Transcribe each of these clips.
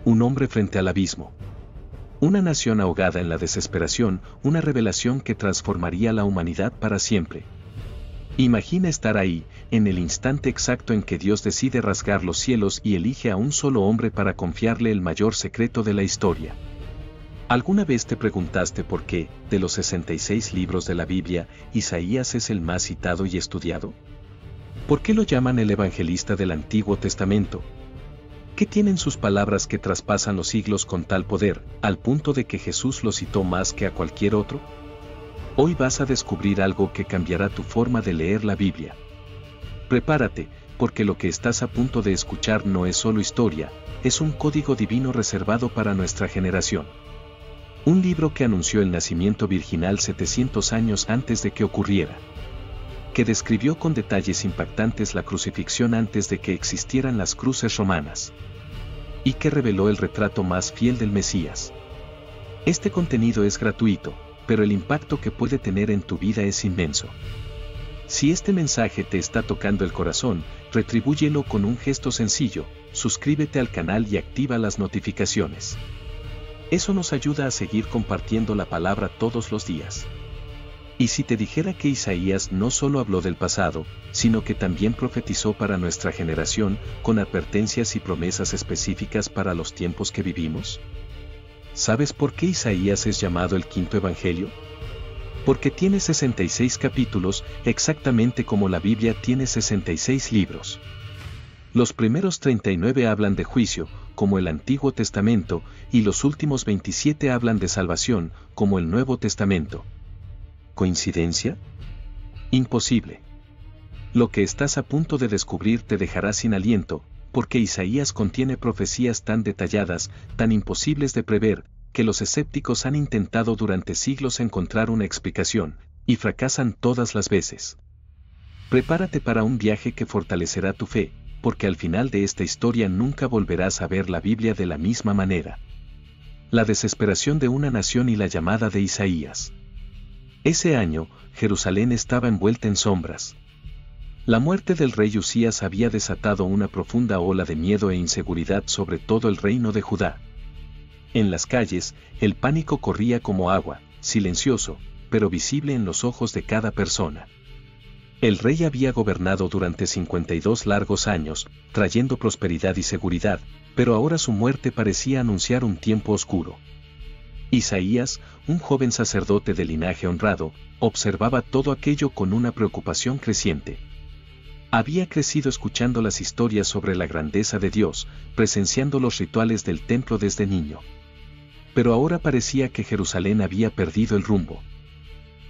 Un hombre frente al abismo. Una nación ahogada en la desesperación, una revelación que transformaría la humanidad para siempre. Imagina estar ahí, en el instante exacto en que Dios decide rasgar los cielos y elige a un solo hombre para confiarle el mayor secreto de la historia. ¿Alguna vez te preguntaste por qué, de los 66 libros de la Biblia, Isaías es el más citado y estudiado? ¿Por qué lo llaman el evangelista del Antiguo Testamento? ¿Qué tienen sus palabras que traspasan los siglos con tal poder, al punto de que Jesús lo citó más que a cualquier otro? Hoy vas a descubrir algo que cambiará tu forma de leer la Biblia. Prepárate, porque lo que estás a punto de escuchar no es solo historia, es un código divino reservado para nuestra generación. Un libro que anunció el nacimiento virginal 700 años antes de que ocurriera. Que describió con detalles impactantes la crucifixión antes de que existieran las cruces romanas. Y que reveló el retrato más fiel del Mesías. Este contenido es gratuito, pero el impacto que puede tener en tu vida es inmenso. Si este mensaje te está tocando el corazón, retribúyelo con un gesto sencillo, suscríbete al canal y activa las notificaciones. Eso nos ayuda a seguir compartiendo la palabra todos los días. Y si te dijera que Isaías no solo habló del pasado, sino que también profetizó para nuestra generación, con advertencias y promesas específicas para los tiempos que vivimos? ¿Sabes por qué Isaías es llamado el quinto evangelio? Porque tiene 66 capítulos, exactamente como la Biblia tiene 66 libros. Los primeros 39 hablan de juicio, como el Antiguo Testamento, y los últimos 27 hablan de salvación, como el Nuevo Testamento. ¿Coincidencia? Imposible. Lo que estás a punto de descubrir te dejará sin aliento, porque Isaías contiene profecías tan detalladas, tan imposibles de prever, que los escépticos han intentado durante siglos encontrar una explicación, y fracasan todas las veces. Prepárate para un viaje que fortalecerá tu fe, porque al final de esta historia nunca volverás a ver la Biblia de la misma manera. La desesperación de una nación y la llamada de Isaías. Ese año, Jerusalén estaba envuelta en sombras. La muerte del rey Usías había desatado una profunda ola de miedo e inseguridad sobre todo el reino de Judá. En las calles, el pánico corría como agua, silencioso, pero visible en los ojos de cada persona. El rey había gobernado durante 52 largos años, trayendo prosperidad y seguridad, pero ahora su muerte parecía anunciar un tiempo oscuro. Isaías, un joven sacerdote de linaje honrado, observaba todo aquello con una preocupación creciente. Había crecido escuchando las historias sobre la grandeza de Dios, presenciando los rituales del templo desde niño. Pero ahora parecía que Jerusalén había perdido el rumbo.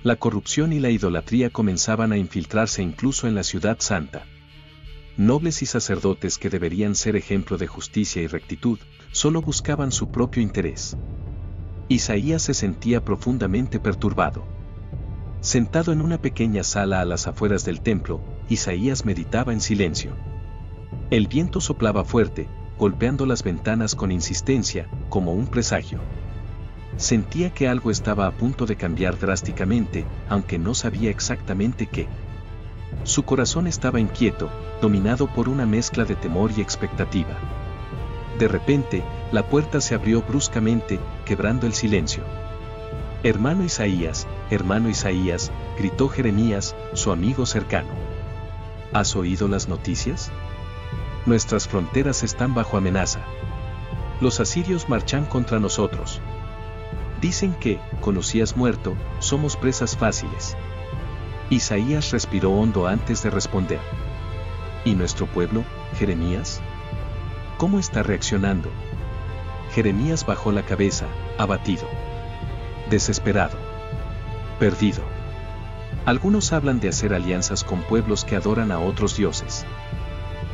La corrupción y la idolatría comenzaban a infiltrarse incluso en la ciudad santa. Nobles y sacerdotes que deberían ser ejemplo de justicia y rectitud, solo buscaban su propio interés. Isaías se sentía profundamente perturbado. Sentado en una pequeña sala a las afueras del templo, Isaías meditaba en silencio. El viento soplaba fuerte, golpeando las ventanas con insistencia, como un presagio. Sentía que algo estaba a punto de cambiar drásticamente, aunque no sabía exactamente qué. Su corazón estaba inquieto, dominado por una mezcla de temor y expectativa. De repente, la puerta se abrió bruscamente, quebrando el silencio. «Hermano Isaías», gritó Jeremías, su amigo cercano. «¿Has oído las noticias? Nuestras fronteras están bajo amenaza. Los asirios marchan contra nosotros. Dicen que, con Usías muerto, somos presas fáciles». Isaías respiró hondo antes de responder. «¿Y nuestro pueblo, Jeremías? ¿Cómo está reaccionando?» Jeremías bajó la cabeza, abatido. Desesperado. Perdido. Algunos hablan de hacer alianzas con pueblos que adoran a otros dioses.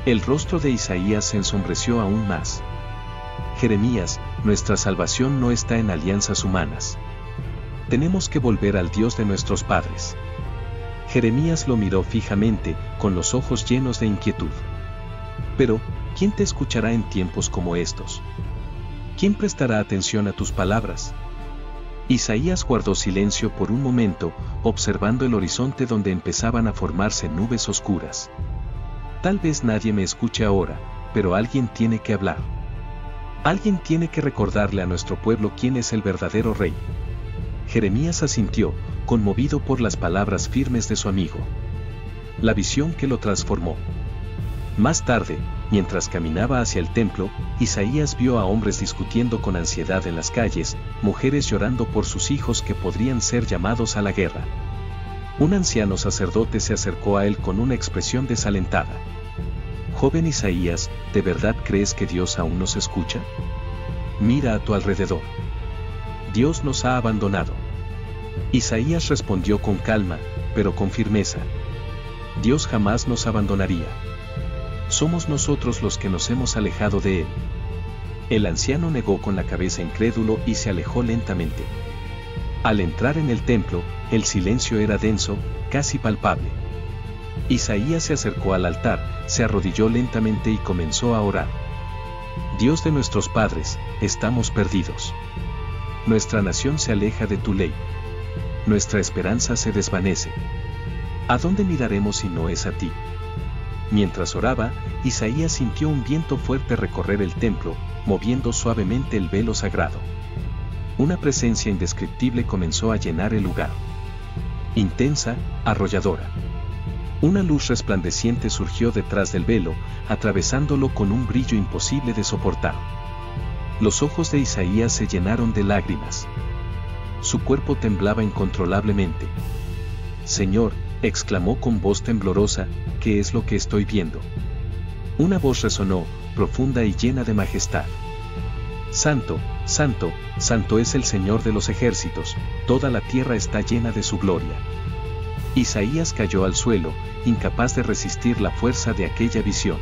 El rostro de Isaías se ensombreció aún más. Jeremías, nuestra salvación no está en alianzas humanas. Tenemos que volver al Dios de nuestros padres. Jeremías lo miró fijamente, con los ojos llenos de inquietud. Pero, ¿quién te escuchará en tiempos como estos? ¿Quién prestará atención a tus palabras? Isaías guardó silencio por un momento, observando el horizonte donde empezaban a formarse nubes oscuras. Tal vez nadie me escuche ahora, pero alguien tiene que hablar. Alguien tiene que recordarle a nuestro pueblo quién es el verdadero rey. Jeremías asintió, conmovido por las palabras firmes de su amigo. La visión que lo transformó. Más tarde, mientras caminaba hacia el templo, Isaías vio a hombres discutiendo con ansiedad en las calles, mujeres llorando por sus hijos que podrían ser llamados a la guerra. Un anciano sacerdote se acercó a él con una expresión desalentada. Joven Isaías, ¿de verdad crees que Dios aún nos escucha? Mira a tu alrededor. Dios nos ha abandonado. Isaías respondió con calma, pero con firmeza. Dios jamás nos abandonaría. Somos nosotros los que nos hemos alejado de Él. El anciano negó con la cabeza incrédulo y se alejó lentamente. Al entrar en el templo, el silencio era denso, casi palpable. Isaías se acercó al altar, se arrodilló lentamente y comenzó a orar. Dios de nuestros padres, estamos perdidos. Nuestra nación se aleja de tu ley. Nuestra esperanza se desvanece. ¿A dónde miraremos si no es a ti? Mientras oraba, Isaías sintió un viento fuerte recorrer el templo, moviendo suavemente el velo sagrado. Una presencia indescriptible comenzó a llenar el lugar. Intensa, arrolladora. Una luz resplandeciente surgió detrás del velo, atravesándolo con un brillo imposible de soportar. Los ojos de Isaías se llenaron de lágrimas. Su cuerpo temblaba incontrolablemente. «Señor», exclamó con voz temblorosa, «¿qué es lo que estoy viendo?». Una voz resonó, profunda y llena de majestad. «Santo, santo, santo es el Señor de los ejércitos, toda la tierra está llena de su gloria». Isaías cayó al suelo, incapaz de resistir la fuerza de aquella visión.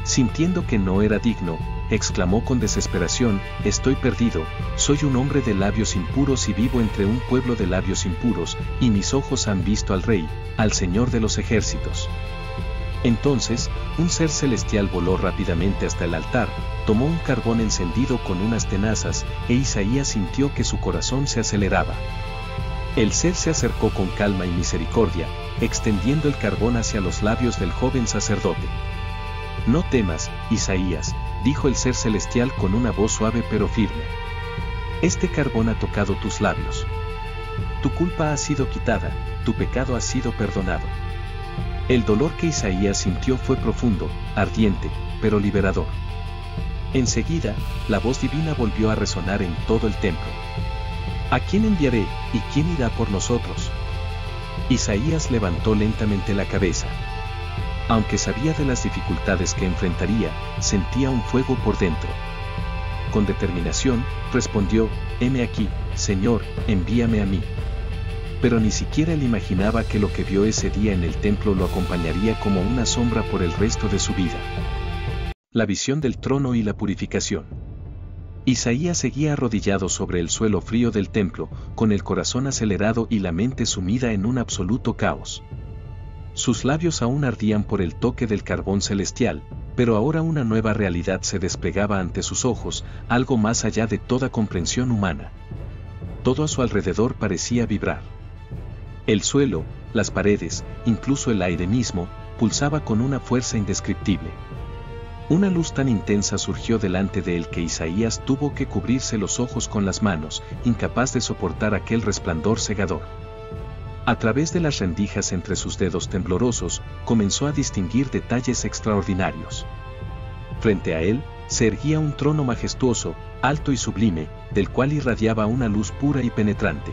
Sintiendo que no era digno, exclamó con desesperación, «Estoy perdido, soy un hombre de labios impuros y vivo entre un pueblo de labios impuros, y mis ojos han visto al Rey, al Señor de los ejércitos». Entonces, un ser celestial voló rápidamente hasta el altar, tomó un carbón encendido con unas tenazas, e Isaías sintió que su corazón se aceleraba. El ser se acercó con calma y misericordia, extendiendo el carbón hacia los labios del joven sacerdote. «No temas, Isaías», dijo el ser celestial con una voz suave pero firme. «Este carbón ha tocado tus labios. Tu culpa ha sido quitada, tu pecado ha sido perdonado». El dolor que Isaías sintió fue profundo, ardiente, pero liberador. Enseguida, la voz divina volvió a resonar en todo el templo. «¿A quién enviaré, y quién irá por nosotros?». Isaías levantó lentamente la cabeza. Aunque sabía de las dificultades que enfrentaría, sentía un fuego por dentro. Con determinación, respondió, «Heme aquí, Señor, envíame a mí». Pero ni siquiera él imaginaba que lo que vio ese día en el templo lo acompañaría como una sombra por el resto de su vida. La visión del trono y la purificación. Isaías seguía arrodillado sobre el suelo frío del templo, con el corazón acelerado y la mente sumida en un absoluto caos. Sus labios aún ardían por el toque del carbón celestial, pero ahora una nueva realidad se desplegaba ante sus ojos, algo más allá de toda comprensión humana. Todo a su alrededor parecía vibrar. El suelo, las paredes, incluso el aire mismo, pulsaba con una fuerza indescriptible. Una luz tan intensa surgió delante de él que Isaías tuvo que cubrirse los ojos con las manos, incapaz de soportar aquel resplandor cegador. A través de las rendijas entre sus dedos temblorosos, comenzó a distinguir detalles extraordinarios. Frente a él, se erguía un trono majestuoso, alto y sublime, del cual irradiaba una luz pura y penetrante.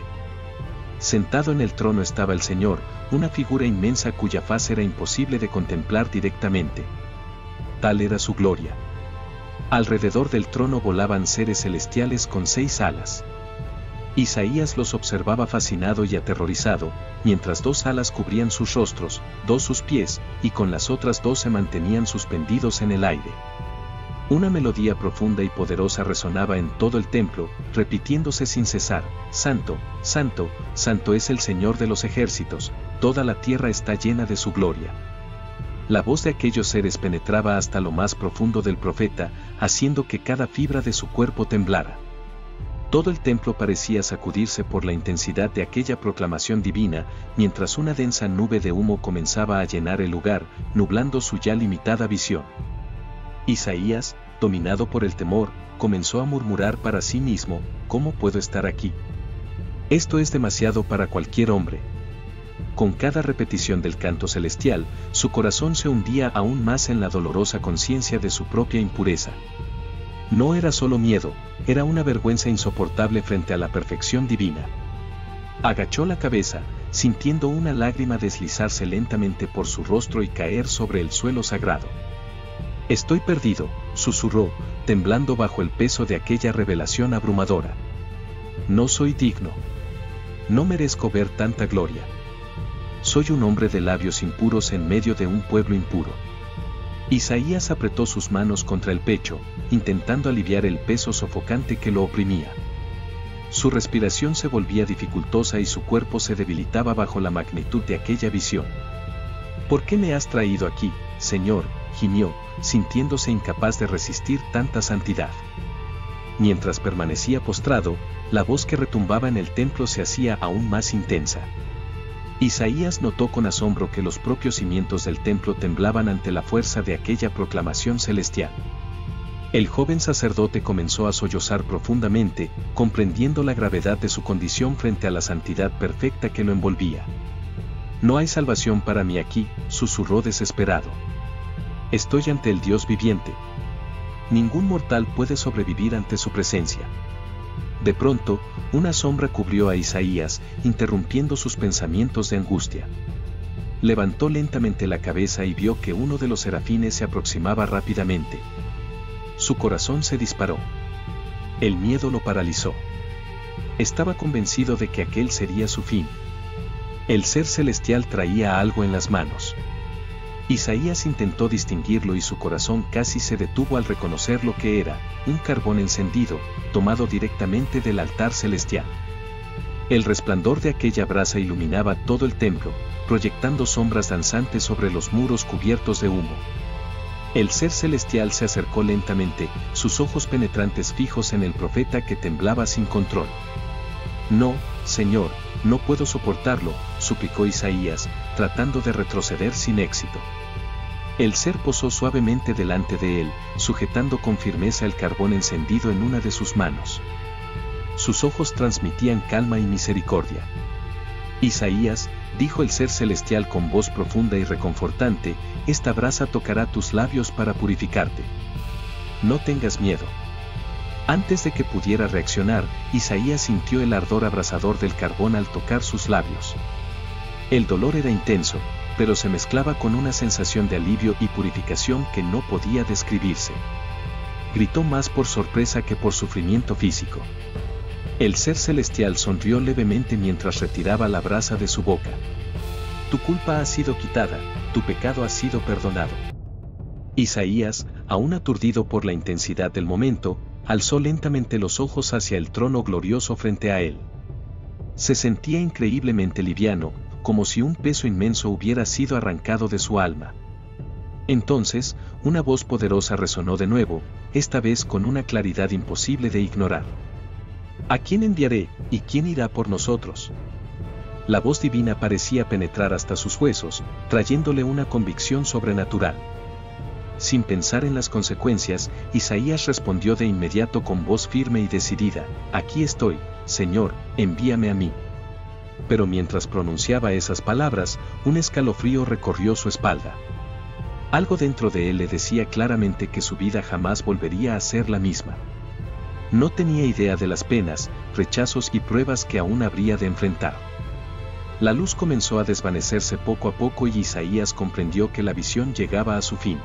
Sentado en el trono estaba el Señor, una figura inmensa cuya faz era imposible de contemplar directamente. Tal era su gloria. Alrededor del trono volaban seres celestiales con 6 alas. Isaías los observaba fascinado y aterrorizado, mientras 2 alas cubrían sus rostros, 2 sus pies, y con las otras 2 se mantenían suspendidos en el aire. Una melodía profunda y poderosa resonaba en todo el templo, repitiéndose sin cesar, «Santo, santo, santo es el Señor de los ejércitos, toda la tierra está llena de su gloria». La voz de aquellos seres penetraba hasta lo más profundo del profeta, haciendo que cada fibra de su cuerpo temblara. Todo el templo parecía sacudirse por la intensidad de aquella proclamación divina, mientras una densa nube de humo comenzaba a llenar el lugar, nublando su ya limitada visión. Isaías, dominado por el temor, comenzó a murmurar para sí mismo: ¿cómo puedo estar aquí? Esto es demasiado para cualquier hombre. Con cada repetición del canto celestial, su corazón se hundía aún más en la dolorosa conciencia de su propia impureza. No era solo miedo, era una vergüenza insoportable frente a la perfección divina. Agachó la cabeza, sintiendo una lágrima deslizarse lentamente por su rostro y caer sobre el suelo sagrado. «Estoy perdido», susurró, temblando bajo el peso de aquella revelación abrumadora. «No soy digno. No merezco ver tanta gloria. Soy un hombre de labios impuros en medio de un pueblo impuro». Isaías apretó sus manos contra el pecho, intentando aliviar el peso sofocante que lo oprimía. Su respiración se volvía dificultosa y su cuerpo se debilitaba bajo la magnitud de aquella visión. «¿Por qué me has traído aquí, Señor?», gimió, sintiéndose incapaz de resistir tanta santidad. Mientras permanecía postrado, la voz que retumbaba en el templo se hacía aún más intensa. Isaías notó con asombro que los propios cimientos del templo temblaban ante la fuerza de aquella proclamación celestial. El joven sacerdote comenzó a sollozar profundamente, comprendiendo la gravedad de su condición frente a la santidad perfecta que lo envolvía. «No hay salvación para mí aquí», susurró desesperado. «Estoy ante el Dios viviente. Ningún mortal puede sobrevivir ante su presencia». De pronto, una sombra cubrió a Isaías, interrumpiendo sus pensamientos de angustia. Levantó lentamente la cabeza y vio que uno de los serafines se aproximaba rápidamente. Su corazón se disparó. El miedo lo paralizó. Estaba convencido de que aquel sería su fin. El ser celestial traía algo en las manos. Isaías intentó distinguirlo y su corazón casi se detuvo al reconocer lo que era: un carbón encendido, tomado directamente del altar celestial. El resplandor de aquella brasa iluminaba todo el templo, proyectando sombras danzantes sobre los muros cubiertos de humo. El ser celestial se acercó lentamente, sus ojos penetrantes fijos en el profeta que temblaba sin control. «No, Señor, no puedo soportarlo», suplicó Isaías, tratando de retroceder sin éxito. El ser posó suavemente delante de él, sujetando con firmeza el carbón encendido en una de sus manos. Sus ojos transmitían calma y misericordia. «Isaías», dijo el ser celestial con voz profunda y reconfortante, «esta brasa tocará tus labios para purificarte. No tengas miedo». Antes de que pudiera reaccionar, Isaías sintió el ardor abrasador del carbón al tocar sus labios. El dolor era intenso, pero se mezclaba con una sensación de alivio y purificación que no podía describirse. Gritó más por sorpresa que por sufrimiento físico. El ser celestial sonrió levemente mientras retiraba la brasa de su boca. «Tu culpa ha sido quitada, tu pecado ha sido perdonado». Isaías, aún aturdido por la intensidad del momento, alzó lentamente los ojos hacia el trono glorioso frente a él. Se sentía increíblemente liviano, como si un peso inmenso hubiera sido arrancado de su alma. Entonces, una voz poderosa resonó de nuevo, esta vez con una claridad imposible de ignorar. «¿A quién enviaré, y quién irá por nosotros?». La voz divina parecía penetrar hasta sus huesos, trayéndole una convicción sobrenatural. Sin pensar en las consecuencias, Isaías respondió de inmediato con voz firme y decidida: «Aquí estoy, Señor, envíame a mí». Pero mientras pronunciaba esas palabras, un escalofrío recorrió su espalda. Algo dentro de él le decía claramente que su vida jamás volvería a ser la misma. No tenía idea de las penas, rechazos y pruebas que aún habría de enfrentar. La luz comenzó a desvanecerse poco a poco y Isaías comprendió que la visión llegaba a su fin.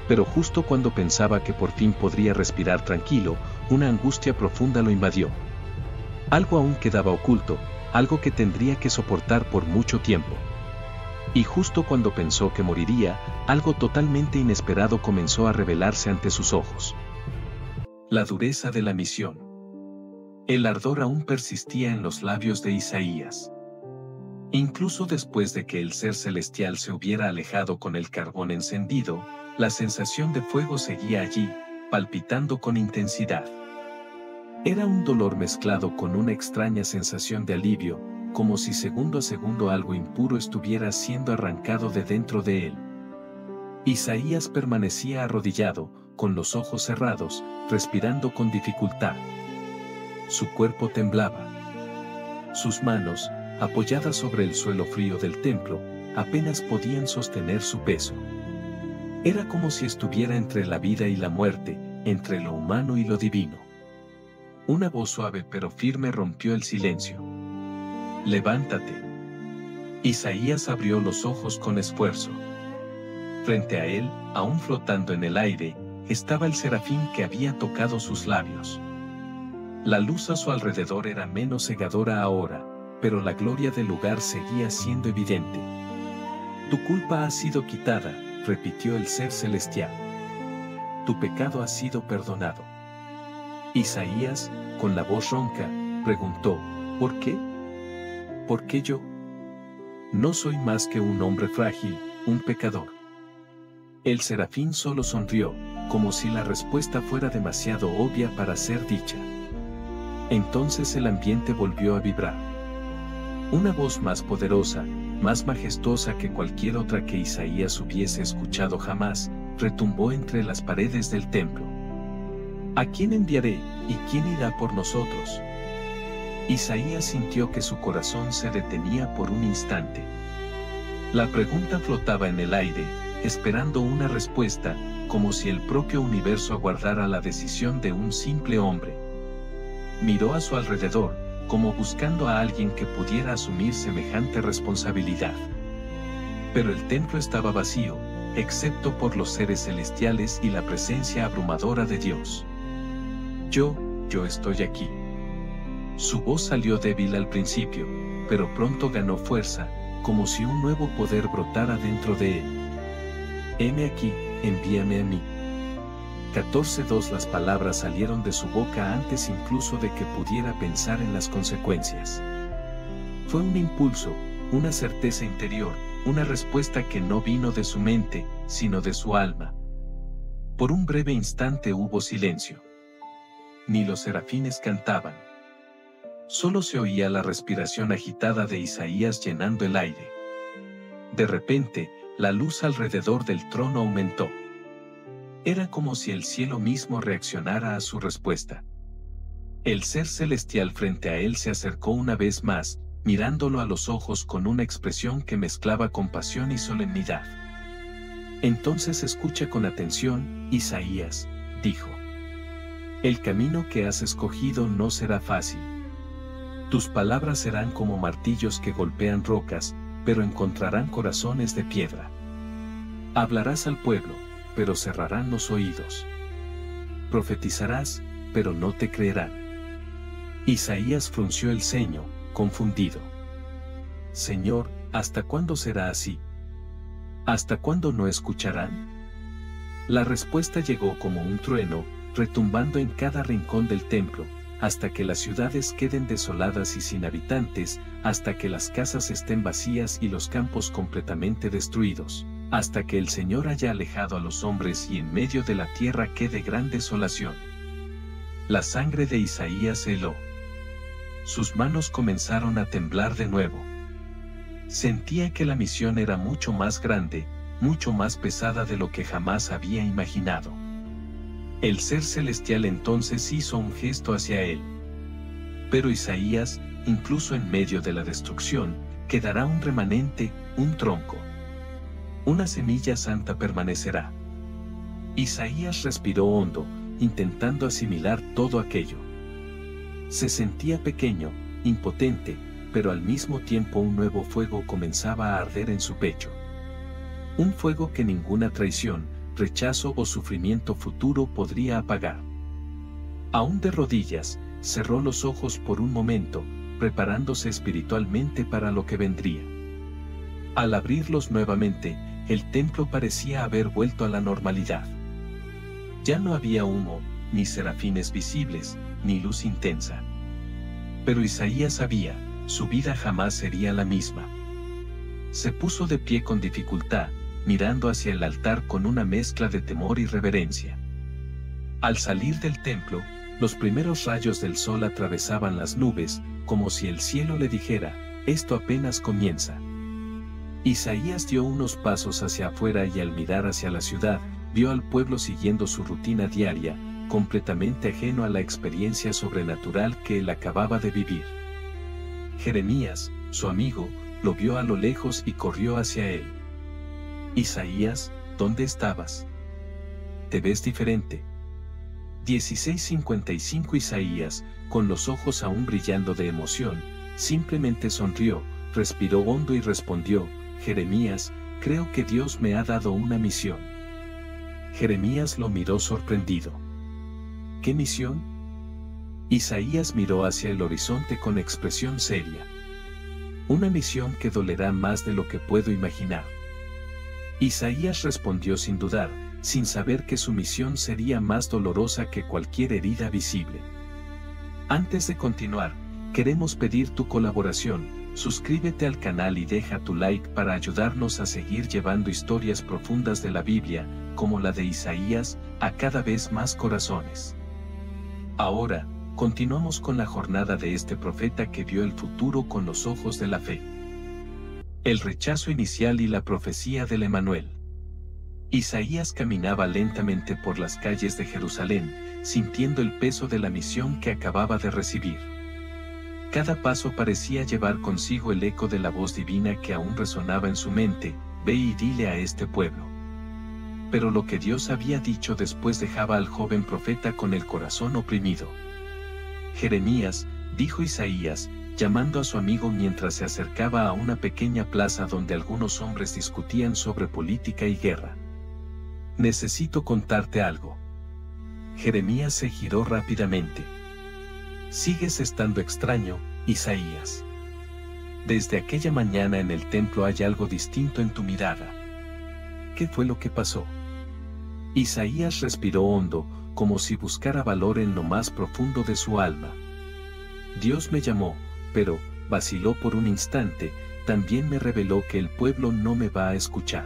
Pero justo cuando pensaba que por fin podría respirar tranquilo, una angustia profunda lo invadió. Algo aún quedaba oculto, algo que tendría que soportar por mucho tiempo. Y justo cuando pensó que moriría, algo totalmente inesperado comenzó a revelarse ante sus ojos. La dureza de la misión. El ardor aún persistía en los labios de Isaías. Incluso después de que el ser celestial se hubiera alejado con el carbón encendido, la sensación de fuego seguía allí, palpitando con intensidad. Era un dolor mezclado con una extraña sensación de alivio, como si segundo a segundo algo impuro estuviera siendo arrancado de dentro de él. Isaías permanecía arrodillado, con los ojos cerrados, respirando con dificultad. Su cuerpo temblaba. Sus manos, apoyadas sobre el suelo frío del templo, apenas podían sostener su peso. Era como si estuviera entre la vida y la muerte, entre lo humano y lo divino. Una voz suave pero firme rompió el silencio. «Levántate». Isaías abrió los ojos con esfuerzo. Frente a él, aún flotando en el aire, estaba el serafín que había tocado sus labios. La luz a su alrededor era menos cegadora ahora, pero la gloria del lugar seguía siendo evidente. «Tu culpa ha sido quitada», repitió el ser celestial. «Tu pecado ha sido perdonado». Isaías, con la voz ronca, preguntó, «¿Por qué? ¿Por qué yo? No soy más que un hombre frágil, un pecador». El serafín solo sonrió, como si la respuesta fuera demasiado obvia para ser dicha. Entonces el ambiente volvió a vibrar. Una voz más poderosa, más majestuosa que cualquier otra que Isaías hubiese escuchado jamás, retumbó entre las paredes del templo. «¿A quién enviaré, y quién irá por nosotros?». Isaías sintió que su corazón se detenía por un instante. La pregunta flotaba en el aire, esperando una respuesta, como si el propio universo aguardara la decisión de un simple hombre. Miró a su alrededor, como buscando a alguien que pudiera asumir semejante responsabilidad. Pero el templo estaba vacío, excepto por los seres celestiales y la presencia abrumadora de Dios. Yo estoy aquí». Su voz salió débil al principio, pero pronto ganó fuerza, como si un nuevo poder brotara dentro de él. «Heme aquí, envíame a mí». 14:2 Las palabras salieron de su boca antes incluso de que pudiera pensar en las consecuencias. Fue un impulso, una certeza interior, una respuesta que no vino de su mente, sino de su alma. Por un breve instante hubo silencio. Ni los serafines cantaban. Solo se oía la respiración agitada de Isaías llenando el aire. De repente, la luz alrededor del trono aumentó. Era como si el cielo mismo reaccionara a su respuesta. El ser celestial frente a él se acercó una vez más, mirándolo a los ojos con una expresión que mezclaba compasión y solemnidad. «Entonces escucha con atención, Isaías», dijo. «El camino que has escogido no será fácil. Tus palabras serán como martillos que golpean rocas, pero encontrarán corazones de piedra. Hablarás al pueblo, pero cerrarán los oídos. Profetizarás, pero no te creerán». Isaías frunció el ceño, confundido. «Señor, ¿hasta cuándo será así? ¿Hasta cuándo no escucharán?». La respuesta llegó como un trueno, retumbando en cada rincón del templo, hasta que las ciudades queden desoladas y sin habitantes, hasta que las casas estén vacías y los campos completamente destruidos, hasta que el Señor haya alejado a los hombres y en medio de la tierra quede gran desolación. La sangre de Isaías heló. Sus manos comenzaron a temblar de nuevo. Sentía que la misión era mucho más grande, mucho más pesada de lo que jamás había imaginado. El ser celestial entonces hizo un gesto hacia él. Pero Isaías, incluso en medio de la destrucción, quedará un remanente, un tronco. Una semilla santa permanecerá. Isaías respiró hondo, intentando asimilar todo aquello. Se sentía pequeño, impotente, pero al mismo tiempo un nuevo fuego comenzaba a arder en su pecho. Un fuego que ninguna traición, rechazo o sufrimiento futuro podría apagar. Aún de rodillas, cerró los ojos por un momento, preparándose espiritualmente para lo que vendría. Al abrirlos nuevamente, el templo parecía haber vuelto a la normalidad. Ya no había humo, ni serafines visibles, ni luz intensa. Pero Isaías sabía, su vida jamás sería la misma. Se puso de pie con dificultad, mirando hacia el altar con una mezcla de temor y reverencia. Al salir del templo, los primeros rayos del sol atravesaban las nubes, como si el cielo le dijera, esto apenas comienza. Isaías dio unos pasos hacia afuera y al mirar hacia la ciudad, vio al pueblo siguiendo su rutina diaria, completamente ajeno a la experiencia sobrenatural que él acababa de vivir. Jeremías, su amigo, lo vio a lo lejos y corrió hacia él. Isaías, ¿dónde estabas? Te ves diferente. 16:55 Isaías, con los ojos aún brillando de emoción, simplemente sonrió, respiró hondo y respondió: Jeremías, creo que Dios me ha dado una misión. Jeremías lo miró sorprendido. ¿Qué misión? Isaías miró hacia el horizonte con expresión seria. Una misión que dolerá más de lo que puedo imaginar. Isaías respondió sin dudar, sin saber que su misión sería más dolorosa que cualquier herida visible. Antes de continuar, queremos pedir tu colaboración. Suscríbete al canal y deja tu like para ayudarnos a seguir llevando historias profundas de la Biblia, como la de Isaías, a cada vez más corazones. Ahora, continuamos con la jornada de este profeta que vio el futuro con los ojos de la fe. El rechazo inicial y la profecía del Emanuel. Isaías caminaba lentamente por las calles de Jerusalén, sintiendo el peso de la misión que acababa de recibir. Cada paso parecía llevar consigo el eco de la voz divina que aún resonaba en su mente: ve y dile a este pueblo. Pero lo que Dios había dicho después dejaba al joven profeta con el corazón oprimido. Jeremías, dijo Isaías, llamando a su amigo mientras se acercaba a una pequeña plaza donde algunos hombres discutían sobre política y guerra. Necesito contarte algo. Jeremías se giró rápidamente. Sigues estando extraño, Isaías. Desde aquella mañana en el templo hay algo distinto en tu mirada. ¿Qué fue lo que pasó? Isaías respiró hondo, como si buscara valor en lo más profundo de su alma. Dios me llamó, pero, vaciló por un instante, también me reveló que el pueblo no me va a escuchar.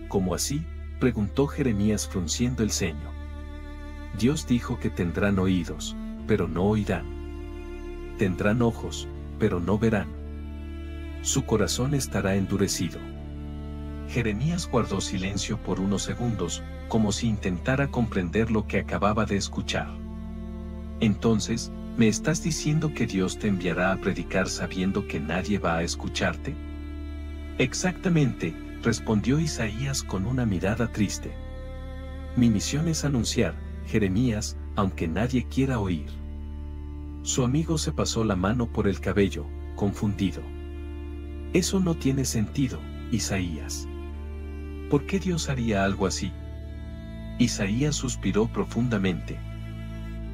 ¿Cómo así?, preguntó Jeremías frunciendo el ceño. Dios dijo que tendrán oídos, pero no oirán. Tendrán ojos, pero no verán. Su corazón estará endurecido. Jeremías guardó silencio por unos segundos, como si intentara comprender lo que acababa de escuchar. Entonces, ¿me estás diciendo que Dios te enviará a predicar sabiendo que nadie va a escucharte? Exactamente, respondió Isaías con una mirada triste. Mi misión es anunciar, Jeremías, aunque nadie quiera oír. Su amigo se pasó la mano por el cabello, confundido. Eso no tiene sentido, Isaías. ¿Por qué Dios haría algo así? Isaías suspiró profundamente.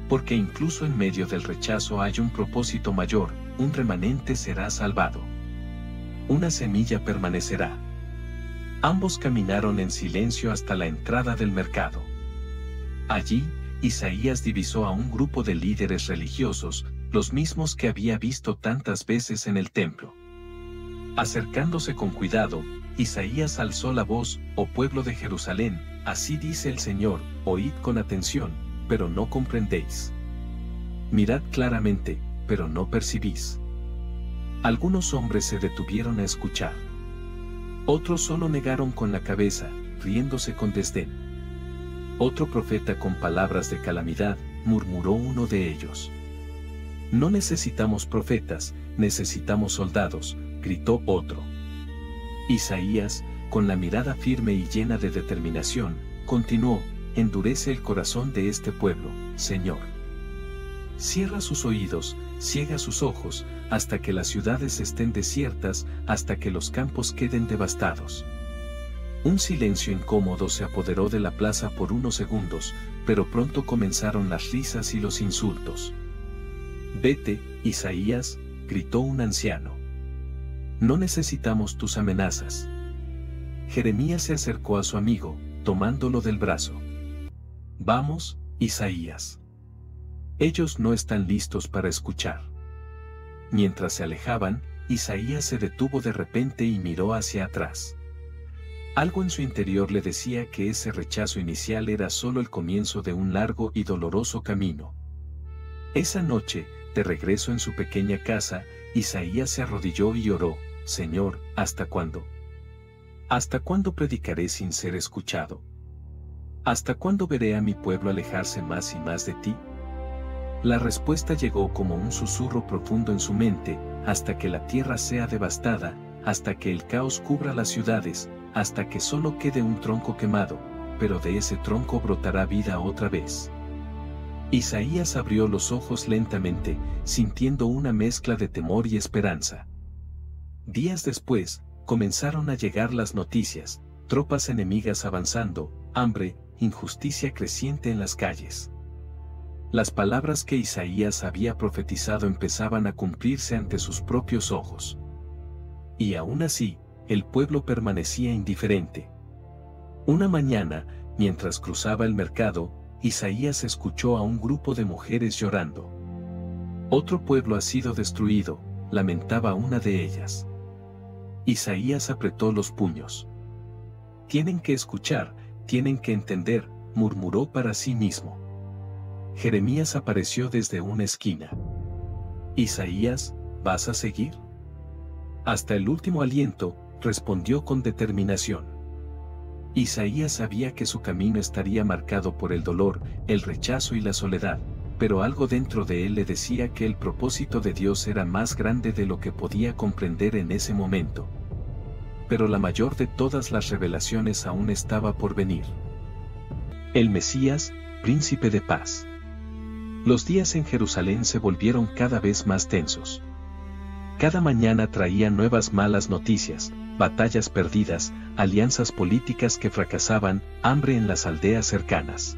Porque incluso en medio del rechazo hay un propósito mayor, un remanente será salvado. Una semilla permanecerá. Ambos caminaron en silencio hasta la entrada del mercado. Allí, Isaías divisó a un grupo de líderes religiosos, los mismos que había visto tantas veces en el templo. Acercándose con cuidado, Isaías alzó la voz: oh pueblo de Jerusalén, así dice el Señor, oíd con atención, pero no comprendéis. Mirad claramente, pero no percibís. Algunos hombres se detuvieron a escuchar. Otros solo negaron con la cabeza, riéndose con desdén. Otro profeta con palabras de calamidad, murmuró uno de ellos. No necesitamos profetas, necesitamos soldados, gritó otro. Isaías, con la mirada firme y llena de determinación, continuó: endurece el corazón de este pueblo, Señor. Cierra sus oídos, ciega sus ojos, hasta que las ciudades estén desiertas, hasta que los campos queden devastados. Un silencio incómodo se apoderó de la plaza por unos segundos, pero pronto comenzaron las risas y los insultos. Vete, Isaías, gritó un anciano. No necesitamos tus amenazas. Jeremías se acercó a su amigo, tomándolo del brazo. Vamos, Isaías. Ellos no están listos para escuchar. Mientras se alejaban, Isaías se detuvo de repente y miró hacia atrás. Algo en su interior le decía que ese rechazo inicial era solo el comienzo de un largo y doloroso camino. Esa noche, de regreso en su pequeña casa, Isaías se arrodilló y oró: Señor, ¿hasta cuándo? ¿Hasta cuándo predicaré sin ser escuchado? ¿Hasta cuándo veré a mi pueblo alejarse más y más de ti? La respuesta llegó como un susurro profundo en su mente, hasta que la tierra sea devastada, hasta que el caos cubra las ciudades, hasta que solo quede un tronco quemado, pero de ese tronco brotará vida otra vez. Isaías abrió los ojos lentamente, sintiendo una mezcla de temor y esperanza. Días después, comenzaron a llegar las noticias, tropas enemigas avanzando, hambre, injusticia creciente en las calles. Las palabras que Isaías había profetizado empezaban a cumplirse ante sus propios ojos. Y aún así, el pueblo permanecía indiferente. Una mañana, mientras cruzaba el mercado, Isaías escuchó a un grupo de mujeres llorando. Otro pueblo ha sido destruido, lamentaba una de ellas. Isaías apretó los puños. Tienen que escuchar, tienen que entender, murmuró para sí mismo. Jeremías apareció desde una esquina. Isaías, ¿vas a seguir? Hasta el último aliento, respondió con determinación. Isaías sabía que su camino estaría marcado por el dolor, el rechazo y la soledad, pero algo dentro de él le decía que el propósito de Dios era más grande de lo que podía comprender en ese momento. Pero la mayor de todas las revelaciones aún estaba por venir. El Mesías, príncipe de paz. Los días en Jerusalén se volvieron cada vez más tensos. Cada mañana traían nuevas malas noticias, batallas perdidas, alianzas políticas que fracasaban, hambre en las aldeas cercanas.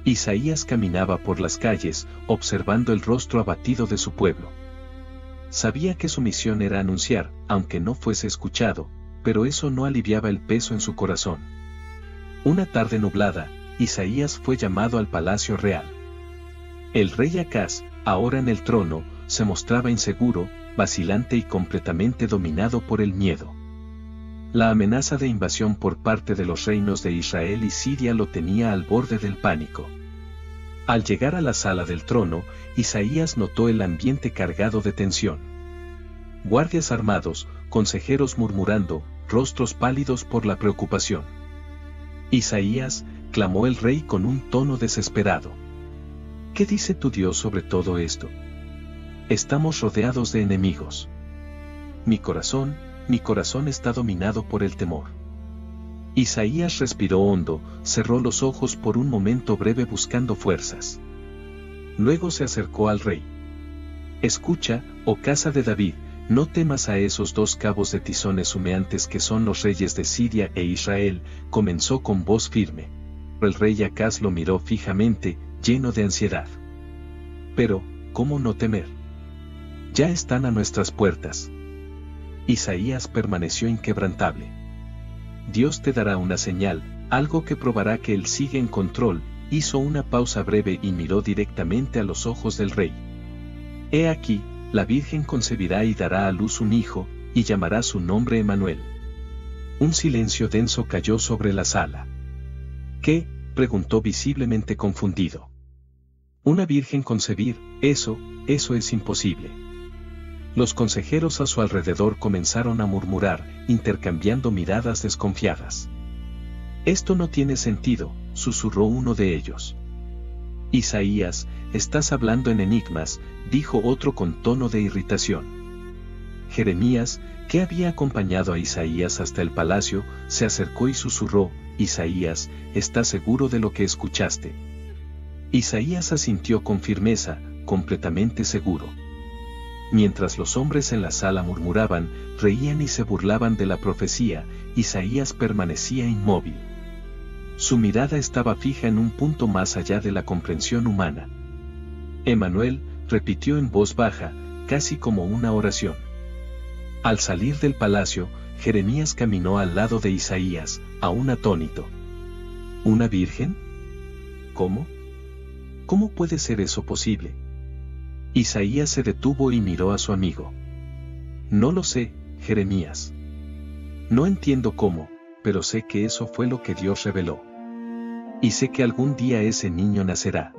Isaías caminaba por las calles, observando el rostro abatido de su pueblo. Sabía que su misión era anunciar, aunque no fuese escuchado, pero eso no aliviaba el peso en su corazón. Una tarde nublada, Isaías fue llamado al palacio real. El rey Acaz, ahora en el trono, se mostraba inseguro, vacilante y completamente dominado por el miedo. La amenaza de invasión por parte de los reinos de Israel y Siria lo tenía al borde del pánico. Al llegar a la sala del trono, Isaías notó el ambiente cargado de tensión. Guardias armados, consejeros murmurando, rostros pálidos por la preocupación. Isaías, clamó el rey con un tono desesperado. ¿Qué dice tu Dios sobre todo esto? Estamos rodeados de enemigos. Mi corazón está dominado por el temor. Isaías respiró hondo, cerró los ojos por un momento breve buscando fuerzas. Luego se acercó al rey. Escucha, oh casa de David, no temas a esos dos cabos de tizones humeantes que son los reyes de Siria e Israel, comenzó con voz firme. El rey Acaz lo miró fijamente, lleno de ansiedad. Pero, ¿cómo no temer? Ya están a nuestras puertas. Isaías permaneció inquebrantable. Dios te dará una señal, algo que probará que Él sigue en control. Hizo una pausa breve y miró directamente a los ojos del rey. He aquí, la Virgen concebirá y dará a luz un hijo, y llamará su nombre Emmanuel. Un silencio denso cayó sobre la sala. ¿Qué? Preguntó visiblemente confundido. Una virgen concebir, eso es imposible. Los consejeros a su alrededor comenzaron a murmurar, intercambiando miradas desconfiadas. Esto no tiene sentido, susurró uno de ellos. Isaías, estás hablando en enigmas, dijo otro con tono de irritación. Jeremías, que había acompañado a Isaías hasta el palacio, se acercó y susurró, Isaías, ¿estás seguro de lo que escuchaste? Isaías asintió con firmeza, completamente seguro. Mientras los hombres en la sala murmuraban, reían y se burlaban de la profecía, Isaías permanecía inmóvil. Su mirada estaba fija en un punto más allá de la comprensión humana. Emmanuel, repitió en voz baja, casi como una oración. Al salir del palacio, Jeremías caminó al lado de Isaías, aún atónito. ¿Una virgen? ¿Cómo? ¿Cómo puede ser eso posible? Isaías se detuvo y miró a su amigo. No lo sé, Jeremías. No entiendo cómo, pero sé que eso fue lo que Dios reveló. Y sé que algún día ese niño nacerá.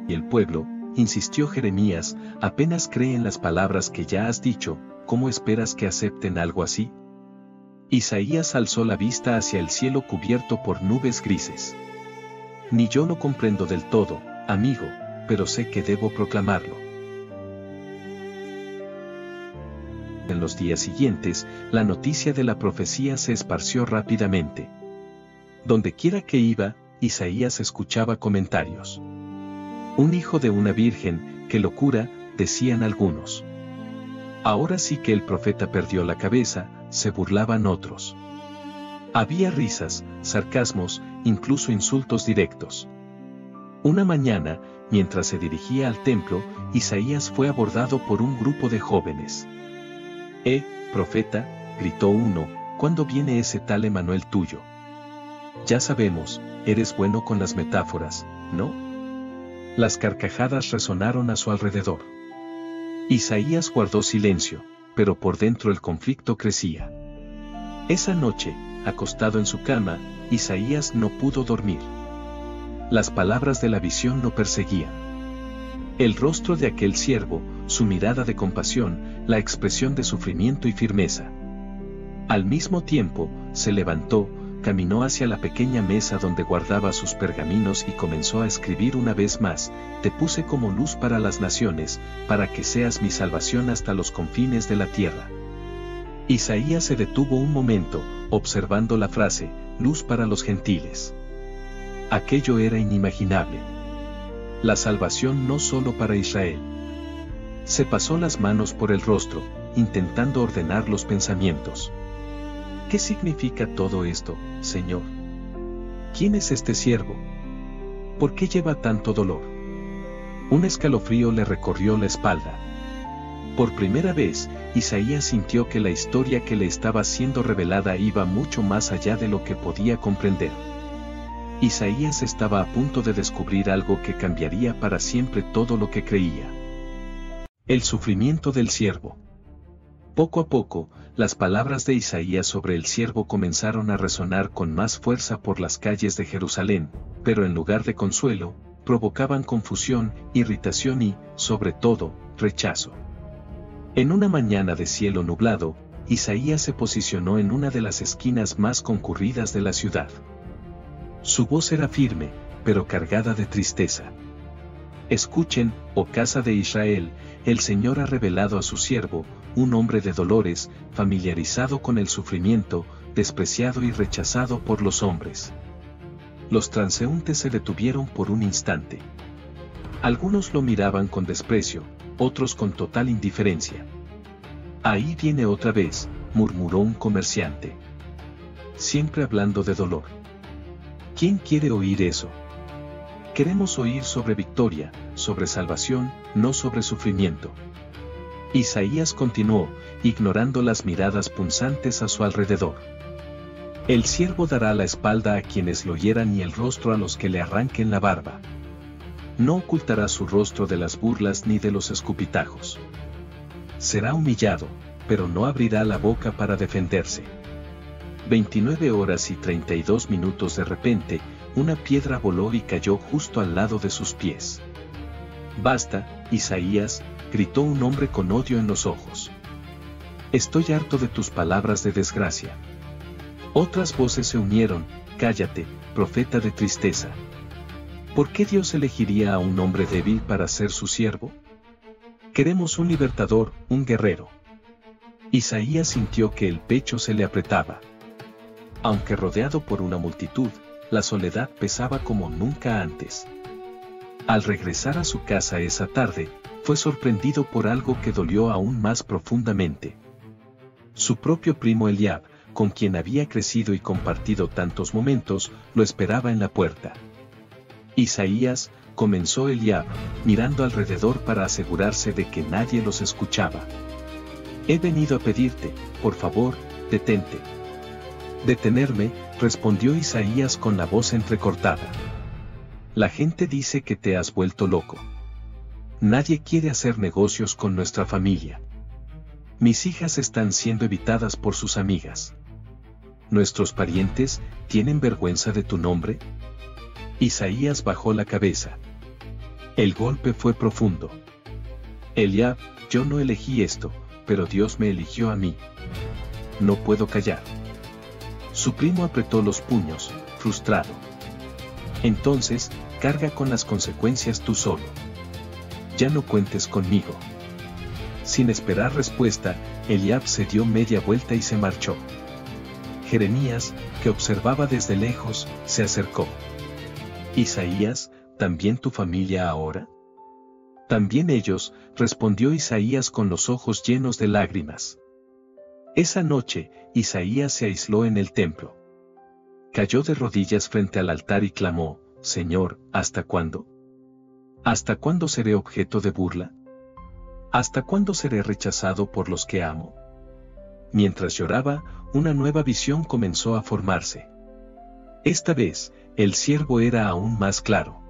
Y el pueblo, insistió Jeremías, apenas cree en las palabras que ya has dicho, ¿cómo esperas que acepten algo así? Isaías alzó la vista hacia el cielo cubierto por nubes grises. Ni yo lo comprendo del todo, amigo, pero sé que debo proclamarlo. En los días siguientes, la noticia de la profecía se esparció rápidamente. Donde quiera que iba, Isaías escuchaba comentarios. Un hijo de una virgen, qué locura, decían algunos. Ahora sí que el profeta perdió la cabeza, se burlaban otros. Había risas, sarcasmos, incluso insultos directos. Una mañana, mientras se dirigía al templo, Isaías fue abordado por un grupo de jóvenes. Profeta, gritó uno, ¿cuándo viene ese tal Emanuel tuyo? Ya sabemos, eres bueno con las metáforas, ¿no? Las carcajadas resonaron a su alrededor. Isaías guardó silencio, pero por dentro el conflicto crecía. Esa noche, acostado en su cama, Isaías no pudo dormir. Las palabras de la visión lo perseguían. El rostro de aquel siervo, su mirada de compasión, la expresión de sufrimiento y firmeza. Al mismo tiempo, se levantó, caminó hacia la pequeña mesa donde guardaba sus pergaminos y comenzó a escribir una vez más: te puse como luz para las naciones, para que seas mi salvación hasta los confines de la tierra. Isaías se detuvo un momento, observando la frase, luz para los gentiles. Aquello era inimaginable. La salvación no solo para Israel. Se pasó las manos por el rostro, intentando ordenar los pensamientos. ¿Qué significa todo esto, Señor? ¿Quién es este siervo? ¿Por qué lleva tanto dolor? Un escalofrío le recorrió la espalda. Por primera vez, Isaías sintió que la historia que le estaba siendo revelada iba mucho más allá de lo que podía comprender. Isaías estaba a punto de descubrir algo que cambiaría para siempre todo lo que creía. El sufrimiento del siervo. Poco a poco, las palabras de Isaías sobre el siervo comenzaron a resonar con más fuerza por las calles de Jerusalén, pero en lugar de consuelo, provocaban confusión, irritación y, sobre todo, rechazo. En una mañana de cielo nublado, Isaías se posicionó en una de las esquinas más concurridas de la ciudad. Su voz era firme, pero cargada de tristeza. Escuchen, oh casa de Israel, el Señor ha revelado a su siervo, un hombre de dolores, familiarizado con el sufrimiento, despreciado y rechazado por los hombres. Los transeúntes se detuvieron por un instante. Algunos lo miraban con desprecio, otros con total indiferencia. Ahí viene otra vez, murmuró un comerciante. Siempre hablando de dolor. ¿Quién quiere oír eso? Queremos oír sobre victoria, sobre salvación, no sobre sufrimiento. Isaías continuó, ignorando las miradas punzantes a su alrededor. El siervo dará la espalda a quienes lo hieran y el rostro a los que le arranquen la barba. No ocultará su rostro de las burlas ni de los escupitajos. Será humillado, pero no abrirá la boca para defenderse. 29 horas y 32 minutos. De repente, una piedra voló y cayó justo al lado de sus pies. Basta, Isaías, gritó un hombre con odio en los ojos. Estoy harto de tus palabras de desgracia. Otras voces se unieron, cállate, profeta de tristeza. ¿Por qué Dios elegiría a un hombre débil para ser su siervo? Queremos un libertador, un guerrero. Isaías sintió que el pecho se le apretaba. Aunque rodeado por una multitud, la soledad pesaba como nunca antes. Al regresar a su casa esa tarde, fue sorprendido por algo que dolió aún más profundamente. Su propio primo Eliab, con quien había crecido y compartido tantos momentos, lo esperaba en la puerta. Isaías, comenzó Eliab, mirando alrededor para asegurarse de que nadie los escuchaba. He venido a pedirte, por favor, detente. Detenerme, respondió Isaías con la voz entrecortada. La gente dice que te has vuelto loco. Nadie quiere hacer negocios con nuestra familia. Mis hijas están siendo evitadas por sus amigas. ¿Nuestros parientes tienen vergüenza de tu nombre? Isaías bajó la cabeza. El golpe fue profundo. Eliab, yo no elegí esto, pero Dios me eligió a mí. No puedo callar. Su primo apretó los puños, frustrado. Entonces, carga con las consecuencias tú solo. Ya no cuentes conmigo. Sin esperar respuesta, Eliab se dio media vuelta y se marchó. Jeremías, que observaba desde lejos, se acercó. Isaías, ¿también tu familia ahora? También ellos, respondió Isaías con los ojos llenos de lágrimas. Esa noche, Isaías se aisló en el templo. Cayó de rodillas frente al altar y clamó, Señor, ¿hasta cuándo? ¿Hasta cuándo seré objeto de burla? ¿Hasta cuándo seré rechazado por los que amo? Mientras lloraba, una nueva visión comenzó a formarse. Esta vez, el ciervo era aún más claro.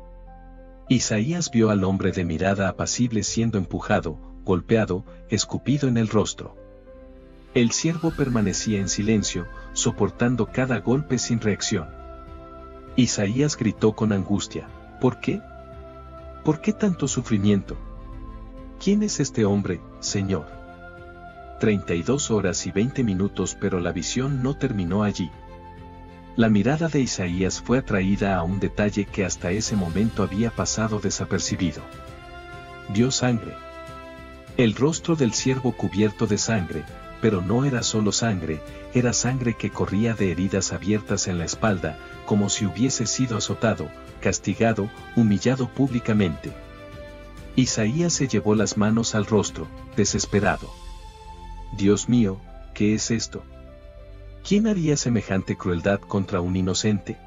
Isaías vio al hombre de mirada apacible siendo empujado, golpeado, escupido en el rostro. El ciervo permanecía en silencio, soportando cada golpe sin reacción. Isaías gritó con angustia, ¿por qué? ¿Por qué tanto sufrimiento? ¿Quién es este hombre, Señor? 32 horas y 20 minutos, pero la visión no terminó allí. La mirada de Isaías fue atraída a un detalle que hasta ese momento había pasado desapercibido. Vio sangre. El rostro del ciervo cubierto de sangre, pero no era solo sangre, era sangre que corría de heridas abiertas en la espalda, como si hubiese sido azotado, castigado, humillado públicamente. Isaías se llevó las manos al rostro, desesperado. Dios mío, ¿qué es esto? ¿Quién haría semejante crueldad contra un inocente?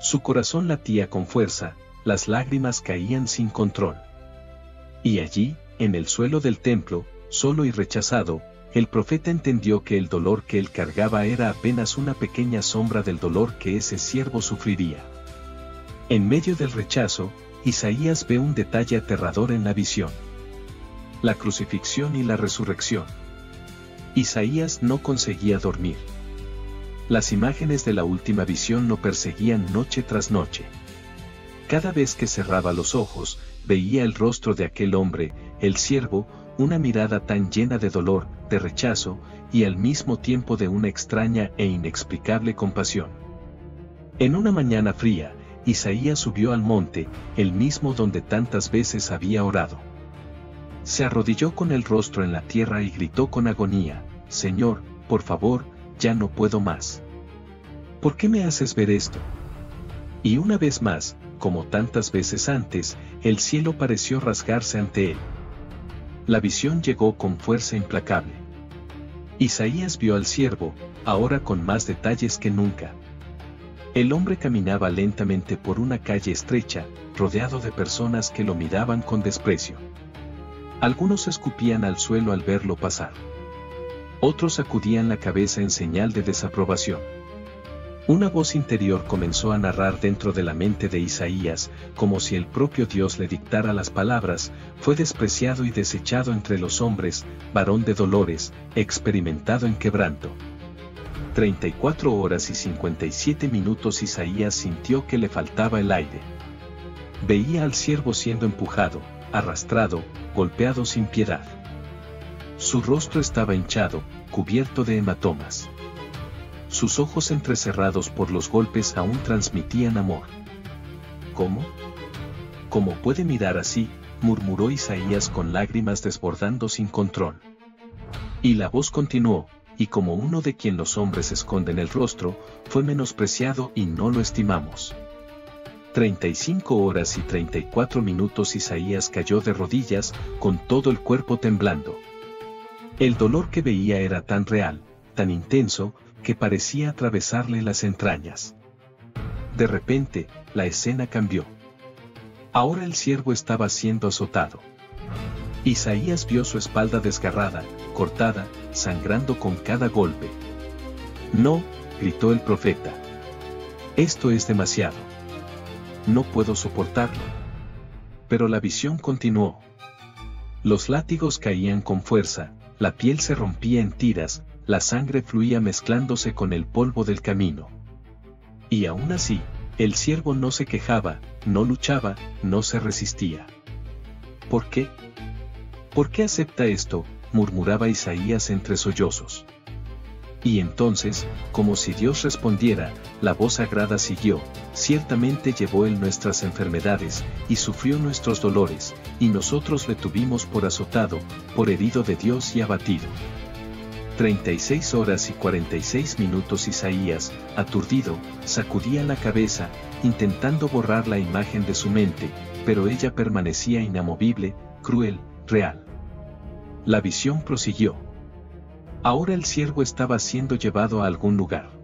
Su corazón latía con fuerza, las lágrimas caían sin control. Y allí, en el suelo del templo, solo y rechazado, el profeta entendió que el dolor que él cargaba era apenas una pequeña sombra del dolor que ese siervo sufriría. En medio del rechazo, Isaías ve un detalle aterrador en la visión: la crucifixión y la resurrección. Isaías no conseguía dormir. Las imágenes de la última visión lo perseguían noche tras noche. Cada vez que cerraba los ojos, veía el rostro de aquel hombre, el siervo, una mirada tan llena de dolor, de rechazo, y al mismo tiempo de una extraña e inexplicable compasión. En una mañana fría, Isaías subió al monte, el mismo donde tantas veces había orado. Se arrodilló con el rostro en la tierra y gritó con agonía, Señor, por favor, ya no puedo más. ¿Por qué me haces ver esto? Y una vez más, como tantas veces antes, el cielo pareció rasgarse ante él. La visión llegó con fuerza implacable. Isaías vio al siervo, ahora con más detalles que nunca. El hombre caminaba lentamente por una calle estrecha, rodeado de personas que lo miraban con desprecio. Algunos escupían al suelo al verlo pasar. Otros sacudían la cabeza en señal de desaprobación. Una voz interior comenzó a narrar dentro de la mente de Isaías, como si el propio Dios le dictara las palabras: fue despreciado y desechado entre los hombres, varón de dolores, experimentado en quebranto. 34 horas y 57 minutos Isaías sintió que le faltaba el aire. Veía al siervo siendo empujado, arrastrado, golpeado sin piedad. Su rostro estaba hinchado, cubierto de hematomas. Sus ojos entrecerrados por los golpes aún transmitían amor. ¿Cómo? ¿Cómo puede mirar así?, murmuró Isaías con lágrimas desbordando sin control. Y la voz continuó, y como uno de quien los hombres esconden el rostro, fue menospreciado y no lo estimamos. 35 horas y 34 minutos Isaías cayó de rodillas, con todo el cuerpo temblando. El dolor que veía era tan real, tan intenso, que parecía atravesarle las entrañas. De repente, la escena cambió. Ahora el siervo estaba siendo azotado. Isaías vio su espalda desgarrada, cortada, sangrando con cada golpe. No, gritó el profeta. Esto es demasiado. No puedo soportarlo. Pero la visión continuó. Los látigos caían con fuerza, la piel se rompía en tiras, la sangre fluía mezclándose con el polvo del camino. Y aún así, el siervo no se quejaba, no luchaba, no se resistía. ¿Por qué? ¿Por qué acepta esto?, murmuraba Isaías entre sollozos. Y entonces, como si Dios respondiera, la voz sagrada siguió: Ciertamente llevó él nuestras enfermedades, y sufrió nuestros dolores, y nosotros le tuvimos por azotado, por herido de Dios y abatido. 36 horas y 46 minutos Isaías, aturdido, sacudía la cabeza, intentando borrar la imagen de su mente, pero ella permanecía inamovible, cruel, real. La visión prosiguió. Ahora el siervo estaba siendo llevado a algún lugar.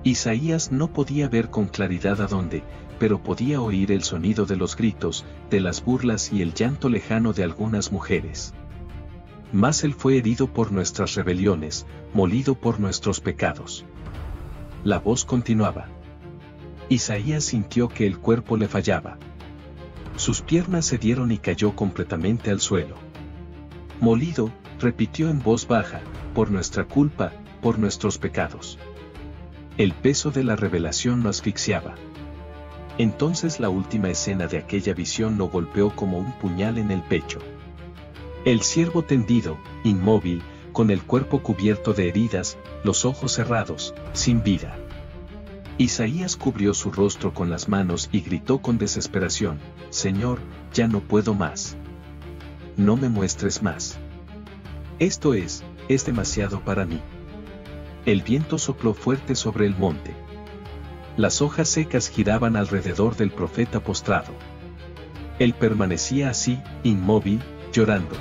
Isaías no podía ver con claridad a dónde, pero podía oír el sonido de los gritos, de las burlas y el llanto lejano de algunas mujeres. Mas él fue herido por nuestras rebeliones, molido por nuestros pecados. La voz continuaba. Isaías sintió que el cuerpo le fallaba. Sus piernas cedieron y cayó completamente al suelo. Molido, repitió en voz baja, por nuestra culpa, por nuestros pecados. El peso de la revelación lo asfixiaba. Entonces la última escena de aquella visión lo golpeó como un puñal en el pecho. El siervo tendido, inmóvil, con el cuerpo cubierto de heridas, los ojos cerrados, sin vida. Isaías cubrió su rostro con las manos y gritó con desesperación: Señor, ya no puedo más. No me muestres más. Esto es demasiado para mí. El viento sopló fuerte sobre el monte. Las hojas secas giraban alrededor del profeta postrado. Él permanecía así, inmóvil, llorando.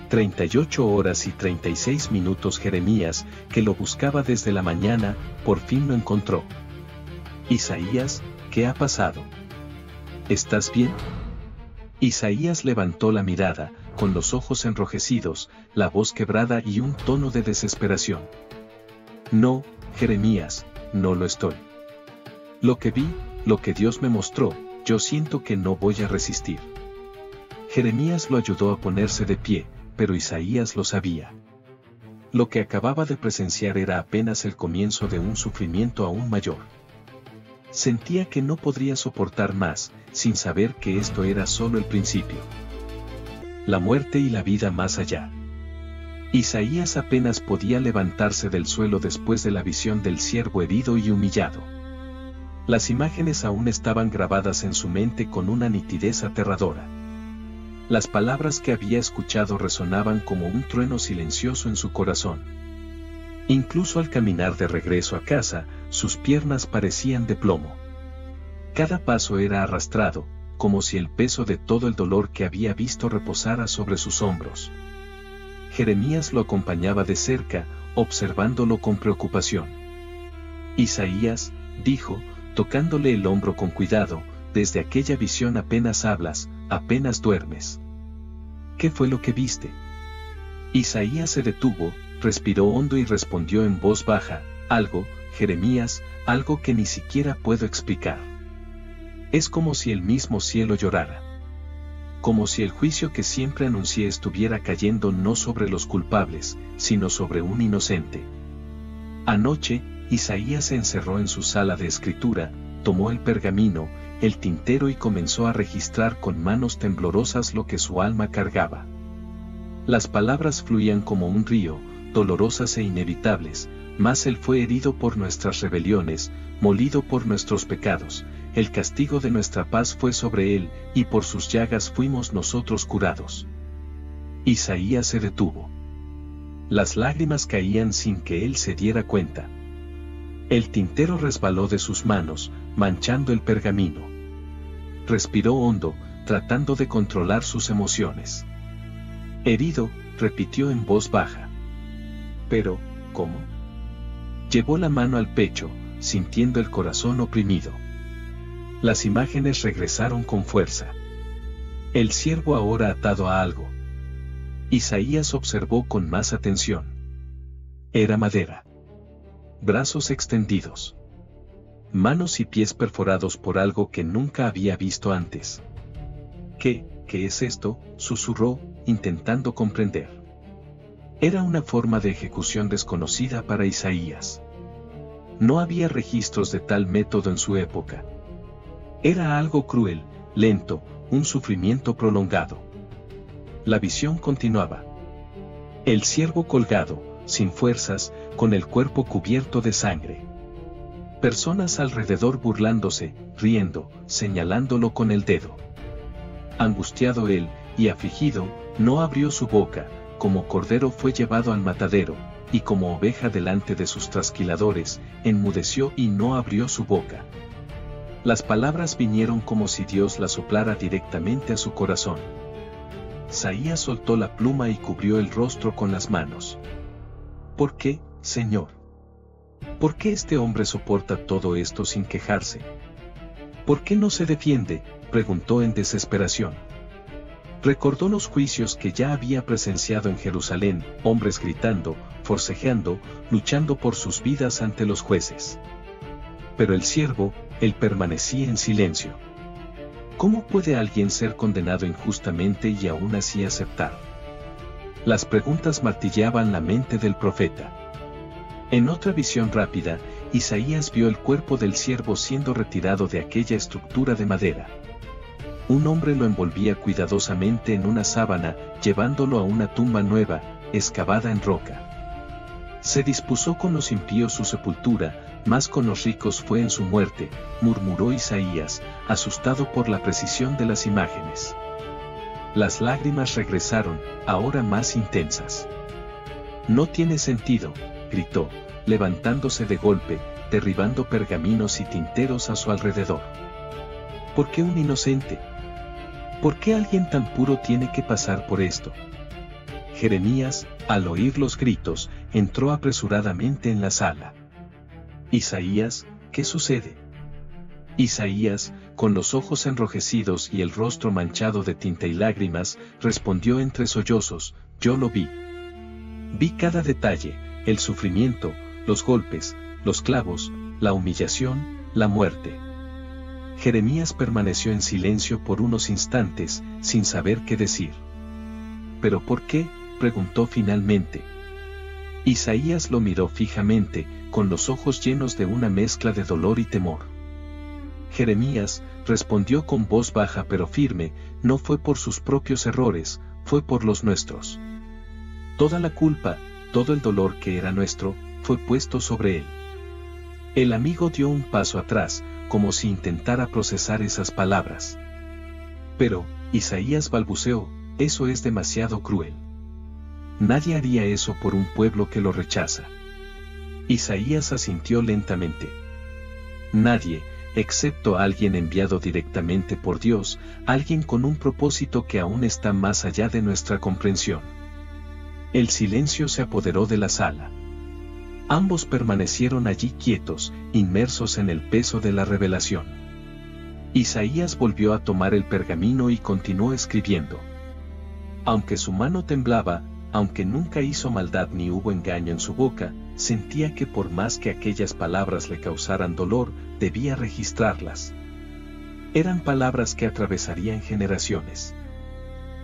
38 horas y 36 minutos Jeremías, que lo buscaba desde la mañana, por fin lo encontró. Isaías, ¿qué ha pasado? ¿Estás bien? Isaías levantó la mirada, con los ojos enrojecidos, la voz quebrada y un tono de desesperación. No, Jeremías, no lo estoy. Lo que vi, lo que Dios me mostró, yo siento que no voy a resistir. Jeremías lo ayudó a ponerse de pie, pero Isaías lo sabía. Lo que acababa de presenciar era apenas el comienzo de un sufrimiento aún mayor. Sentía que no podría soportar más, sin saber que esto era solo el principio. La muerte y la vida más allá. Isaías apenas podía levantarse del suelo después de la visión del siervo herido y humillado. Las imágenes aún estaban grabadas en su mente con una nitidez aterradora. Las palabras que había escuchado resonaban como un trueno silencioso en su corazón. Incluso al caminar de regreso a casa, sus piernas parecían de plomo. Cada paso era arrastrado, como si el peso de todo el dolor que había visto reposara sobre sus hombros. Jeremías lo acompañaba de cerca, observándolo con preocupación. Isaías, dijo, tocándole el hombro con cuidado, desde aquella visión apenas hablas, apenas duermes. ¿Qué fue lo que viste? Isaías se detuvo, respiró hondo y respondió en voz baja: algo, Jeremías, algo que ni siquiera puedo explicar. Es como si el mismo cielo llorara. Como si el juicio que siempre anuncié estuviera cayendo no sobre los culpables, sino sobre un inocente. Anoche, Isaías se encerró en su sala de escritura, tomó el pergamino, el tintero y comenzó a registrar con manos temblorosas lo que su alma cargaba. Las palabras fluían como un río, dolorosas e inevitables, mas él fue herido por nuestras rebeliones, molido por nuestros pecados. El castigo de nuestra paz fue sobre él, y por sus llagas fuimos nosotros curados. Isaías se detuvo. Las lágrimas caían sin que él se diera cuenta. El tintero resbaló de sus manos, manchando el pergamino. Respiró hondo, tratando de controlar sus emociones. Herido, repitió en voz baja. Pero, ¿cómo? Llevó la mano al pecho, sintiendo el corazón oprimido. Las imágenes regresaron con fuerza. El siervo ahora atado a algo. Isaías observó con más atención. Era madera. Brazos extendidos. Manos y pies perforados por algo que nunca había visto antes. ¿Qué es esto?, susurró, intentando comprender. Era una forma de ejecución desconocida para Isaías. No había registros de tal método en su época. Era algo cruel, lento, un sufrimiento prolongado. La visión continuaba. El siervo colgado, sin fuerzas, con el cuerpo cubierto de sangre. Personas alrededor burlándose, riendo, señalándolo con el dedo. Angustiado él, y afligido, no abrió su boca, como cordero fue llevado al matadero, y como oveja delante de sus trasquiladores, enmudeció y no abrió su boca. Las palabras vinieron como si Dios las soplara directamente a su corazón. Isaías soltó la pluma y cubrió el rostro con las manos. ¿Por qué, Señor? ¿Por qué este hombre soporta todo esto sin quejarse? ¿Por qué no se defiende?, preguntó en desesperación. Recordó los juicios que ya había presenciado en Jerusalén, hombres gritando, forcejeando, luchando por sus vidas ante los jueces. Pero el siervo, él permanecía en silencio. ¿Cómo puede alguien ser condenado injustamente y aún así aceptar? Las preguntas martillaban la mente del profeta. En otra visión rápida, Isaías vio el cuerpo del siervo siendo retirado de aquella estructura de madera. Un hombre lo envolvía cuidadosamente en una sábana, llevándolo a una tumba nueva, excavada en roca. Se dispuso con los impíos su sepultura, mas con los ricos fue en su muerte, murmuró Isaías, asustado por la precisión de las imágenes. Las lágrimas regresaron, ahora más intensas. No tiene sentido, gritó, levantándose de golpe, derribando pergaminos y tinteros a su alrededor. ¿Por qué un inocente? ¿Por qué alguien tan puro tiene que pasar por esto? Jeremías, al oír los gritos, entró apresuradamente en la sala. Isaías, ¿qué sucede? Isaías, con los ojos enrojecidos y el rostro manchado de tinta y lágrimas, respondió entre sollozos, yo lo vi. Vi cada detalle, el sufrimiento, los golpes, los clavos, la humillación, la muerte. Jeremías permaneció en silencio por unos instantes, sin saber qué decir. ¿Pero por qué?, preguntó finalmente. Isaías lo miró fijamente, con los ojos llenos de una mezcla de dolor y temor. Jeremías, respondió con voz baja pero firme, no fue por sus propios errores, fue por los nuestros. Toda la culpa, todo el dolor que era nuestro, fue puesto sobre él. El amigo dio un paso atrás, como si intentara procesar esas palabras. Pero, Isaías balbuceó, eso es demasiado cruel. Nadie haría eso por un pueblo que lo rechaza. Isaías asintió lentamente. Nadie, excepto alguien enviado directamente por Dios, alguien con un propósito que aún está más allá de nuestra comprensión. El silencio se apoderó de la sala. Ambos permanecieron allí quietos, inmersos en el peso de la revelación. Isaías volvió a tomar el pergamino y continuó escribiendo. Aunque su mano temblaba, aunque nunca hizo maldad ni hubo engaño en su boca, sentía que por más que aquellas palabras le causaran dolor, debía registrarlas. Eran palabras que atravesarían generaciones.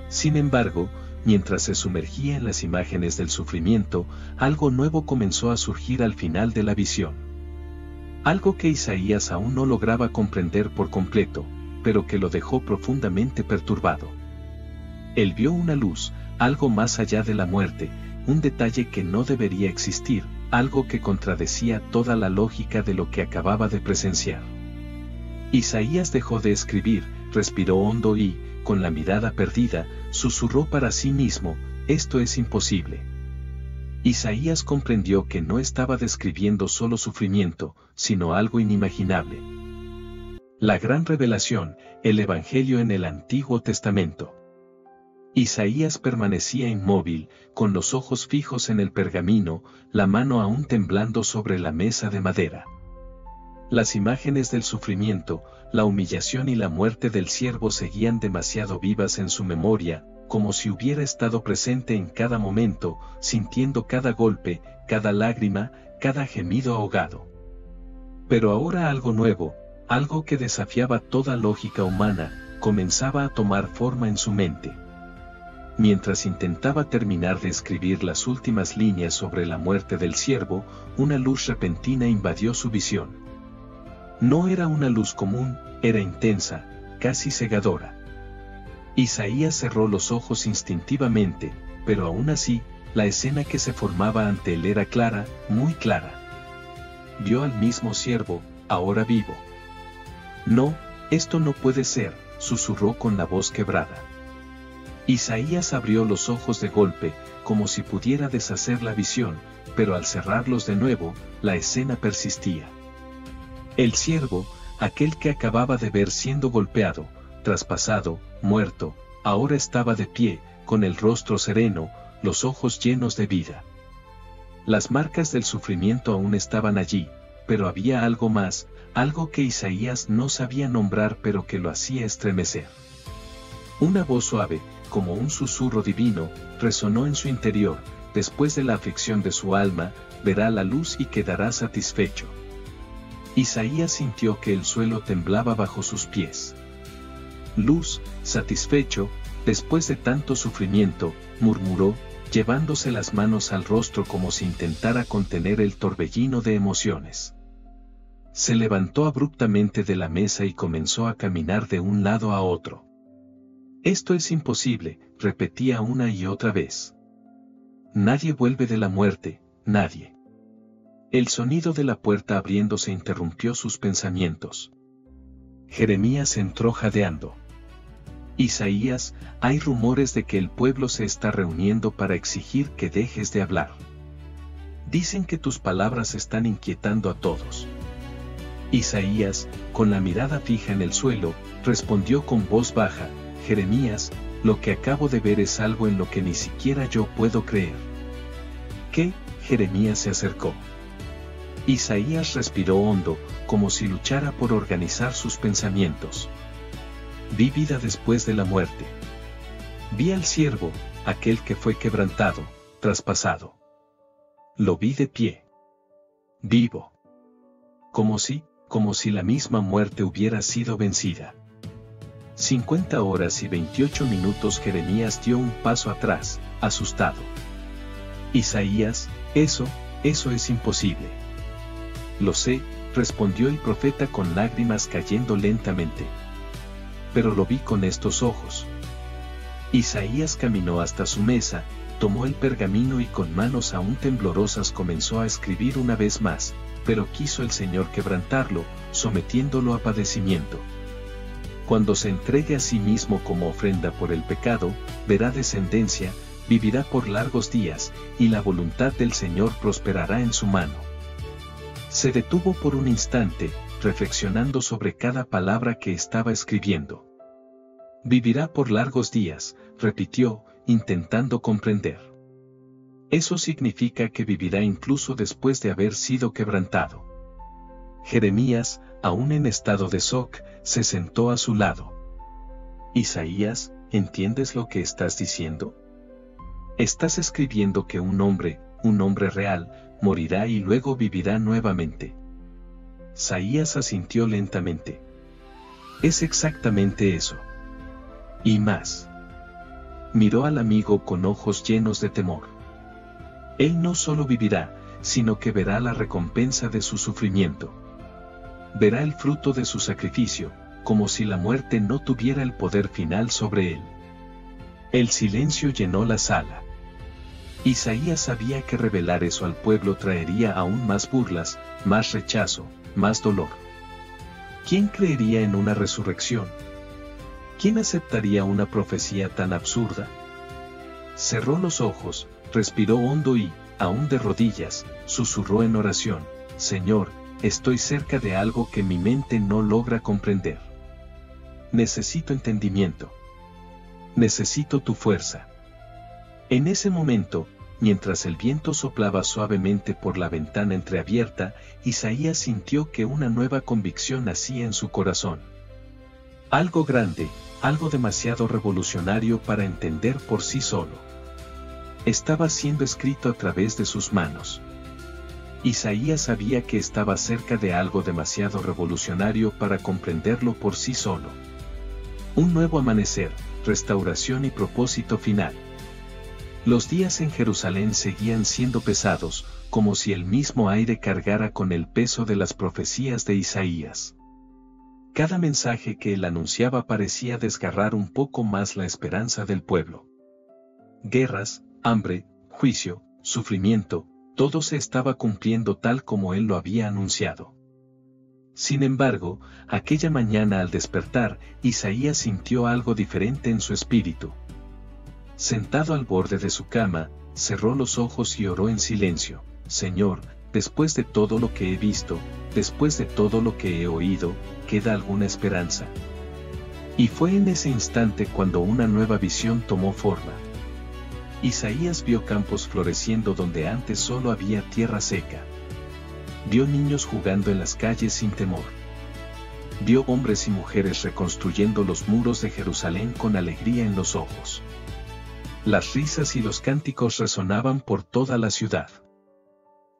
Sin embargo, mientras se sumergía en las imágenes del sufrimiento, algo nuevo comenzó a surgir al final de la visión. Algo que Isaías aún no lograba comprender por completo, pero que lo dejó profundamente perturbado. Él vio una luz, algo más allá de la muerte, un detalle que no debería existir, algo que contradecía toda la lógica de lo que acababa de presenciar. Isaías dejó de escribir, respiró hondo y, con la mirada perdida, susurró para sí mismo, esto es imposible. Isaías comprendió que no estaba describiendo solo sufrimiento, sino algo inimaginable. La gran revelación, el Evangelio en el Antiguo Testamento. Isaías permanecía inmóvil, con los ojos fijos en el pergamino, la mano aún temblando sobre la mesa de madera. Las imágenes del sufrimiento, la humillación y la muerte del siervo seguían demasiado vivas en su memoria, como si hubiera estado presente en cada momento, sintiendo cada golpe, cada lágrima, cada gemido ahogado. Pero ahora algo nuevo, algo que desafiaba toda lógica humana, comenzaba a tomar forma en su mente. Mientras intentaba terminar de escribir las últimas líneas sobre la muerte del siervo, una luz repentina invadió su visión. No era una luz común, era intensa, casi cegadora. Isaías cerró los ojos instintivamente, pero aún así, la escena que se formaba ante él era clara, muy clara. vio al mismo siervo, ahora vivo. No, esto no puede ser, susurró con la voz quebrada. Isaías abrió los ojos de golpe, como si pudiera deshacer la visión, pero al cerrarlos de nuevo, la escena persistía. El siervo, aquel que acababa de ver siendo golpeado, traspasado, muerto, ahora estaba de pie, con el rostro sereno, los ojos llenos de vida. Las marcas del sufrimiento aún estaban allí, pero había algo más, algo que Isaías no sabía nombrar pero que lo hacía estremecer. Una voz suave, como un susurro divino, resonó en su interior: después de la aflicción de su alma, verá la luz y quedará satisfecho. Isaías sintió que el suelo temblaba bajo sus pies. Luz, satisfecho, después de tanto sufrimiento, murmuró, llevándose las manos al rostro como si intentara contener el torbellino de emociones. Se levantó abruptamente de la mesa y comenzó a caminar de un lado a otro. Esto es imposible, repetía una y otra vez. Nadie vuelve de la muerte, nadie. El sonido de la puerta abriéndose interrumpió sus pensamientos. Jeremías entró jadeando. Isaías, hay rumores de que el pueblo se está reuniendo para exigir que dejes de hablar. Dicen que tus palabras están inquietando a todos. Isaías, con la mirada fija en el suelo, respondió con voz baja: Jeremías, lo que acabo de ver es algo en lo que ni siquiera yo puedo creer. ¿Qué? Jeremías se acercó. Isaías respiró hondo, como si luchara por organizar sus pensamientos. Vi vida después de la muerte. Vi al siervo, aquel que fue quebrantado, traspasado. Lo vi de pie. Vivo. Como si la misma muerte hubiera sido vencida. 50 horas y 28 minutos. Jeremías dio un paso atrás, asustado. Isaías, eso es imposible. Lo sé, respondió el profeta con lágrimas cayendo lentamente. Pero lo vi con estos ojos. Isaías caminó hasta su mesa, tomó el pergamino y con manos aún temblorosas comenzó a escribir una vez más, pero quiso el Señor quebrantarlo, sometiéndolo a padecimiento. Cuando se entregue a sí mismo como ofrenda por el pecado, verá descendencia, vivirá por largos días, y la voluntad del Señor prosperará en su mano. Se detuvo por un instante, reflexionando sobre cada palabra que estaba escribiendo. Vivirá por largos días, repitió, intentando comprender. Eso significa que vivirá incluso después de haber sido quebrantado. Jeremías, aún en estado de shock, se sentó a su lado. Isaías, ¿entiendes lo que estás diciendo? Estás escribiendo que un hombre real, morirá y luego vivirá nuevamente. Isaías asintió lentamente. Es exactamente eso. Y más. Miró al amigo con ojos llenos de temor. Él no solo vivirá, sino que verá la recompensa de su sufrimiento. Verá el fruto de su sacrificio, como si la muerte no tuviera el poder final sobre él. El silencio llenó la sala. Isaías sabía que revelar eso al pueblo traería aún más burlas, más rechazo, más dolor. ¿Quién creería en una resurrección? ¿Quién aceptaría una profecía tan absurda? Cerró los ojos, respiró hondo y, aún de rodillas, susurró en oración: Señor, estoy cerca de algo que mi mente no logra comprender. Necesito entendimiento. Necesito tu fuerza. En ese momento, mientras el viento soplaba suavemente por la ventana entreabierta, Isaías sintió que una nueva convicción nacía en su corazón. Algo grande, algo demasiado revolucionario para entender por sí solo. Estaba siendo escrito a través de sus manos. Isaías sabía que estaba cerca de algo demasiado revolucionario para comprenderlo por sí solo. Un nuevo amanecer, restauración y propósito final. Los días en Jerusalén seguían siendo pesados, como si el mismo aire cargara con el peso de las profecías de Isaías. Cada mensaje que él anunciaba parecía desgarrar un poco más la esperanza del pueblo. Guerras, hambre, juicio, sufrimiento, Todo se estaba cumpliendo tal como él lo había anunciado. Sin embargo, aquella mañana al despertar, Isaías sintió algo diferente en su espíritu. Sentado al borde de su cama, cerró los ojos y oró en silencio: Señor, después de todo lo que he visto, después de todo lo que he oído, ¿queda alguna esperanza? Y fue en ese instante cuando una nueva visión tomó forma. Isaías vio campos floreciendo donde antes solo había tierra seca. Vio niños jugando en las calles sin temor. Vio hombres y mujeres reconstruyendo los muros de Jerusalén con alegría en los ojos. Las risas y los cánticos resonaban por toda la ciudad.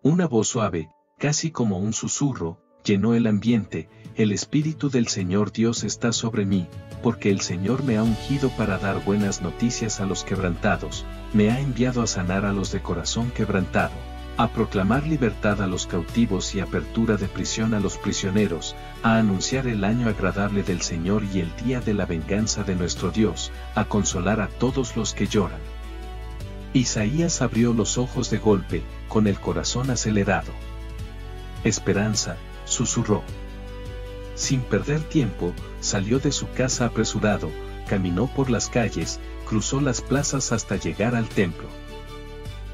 Una voz suave, casi como un susurro, llenó el ambiente: el Espíritu del Señor Dios está sobre mí, porque el Señor me ha ungido para dar buenas noticias a los quebrantados, me ha enviado a sanar a los de corazón quebrantado, a proclamar libertad a los cautivos y apertura de prisión a los prisioneros, a anunciar el año agradable del Señor y el día de la venganza de nuestro Dios, a consolar a todos los que lloran. Isaías abrió los ojos de golpe, con el corazón acelerado. Esperanza, susurró. Sin perder tiempo, salió de su casa apresurado, caminó por las calles, cruzó las plazas hasta llegar al templo.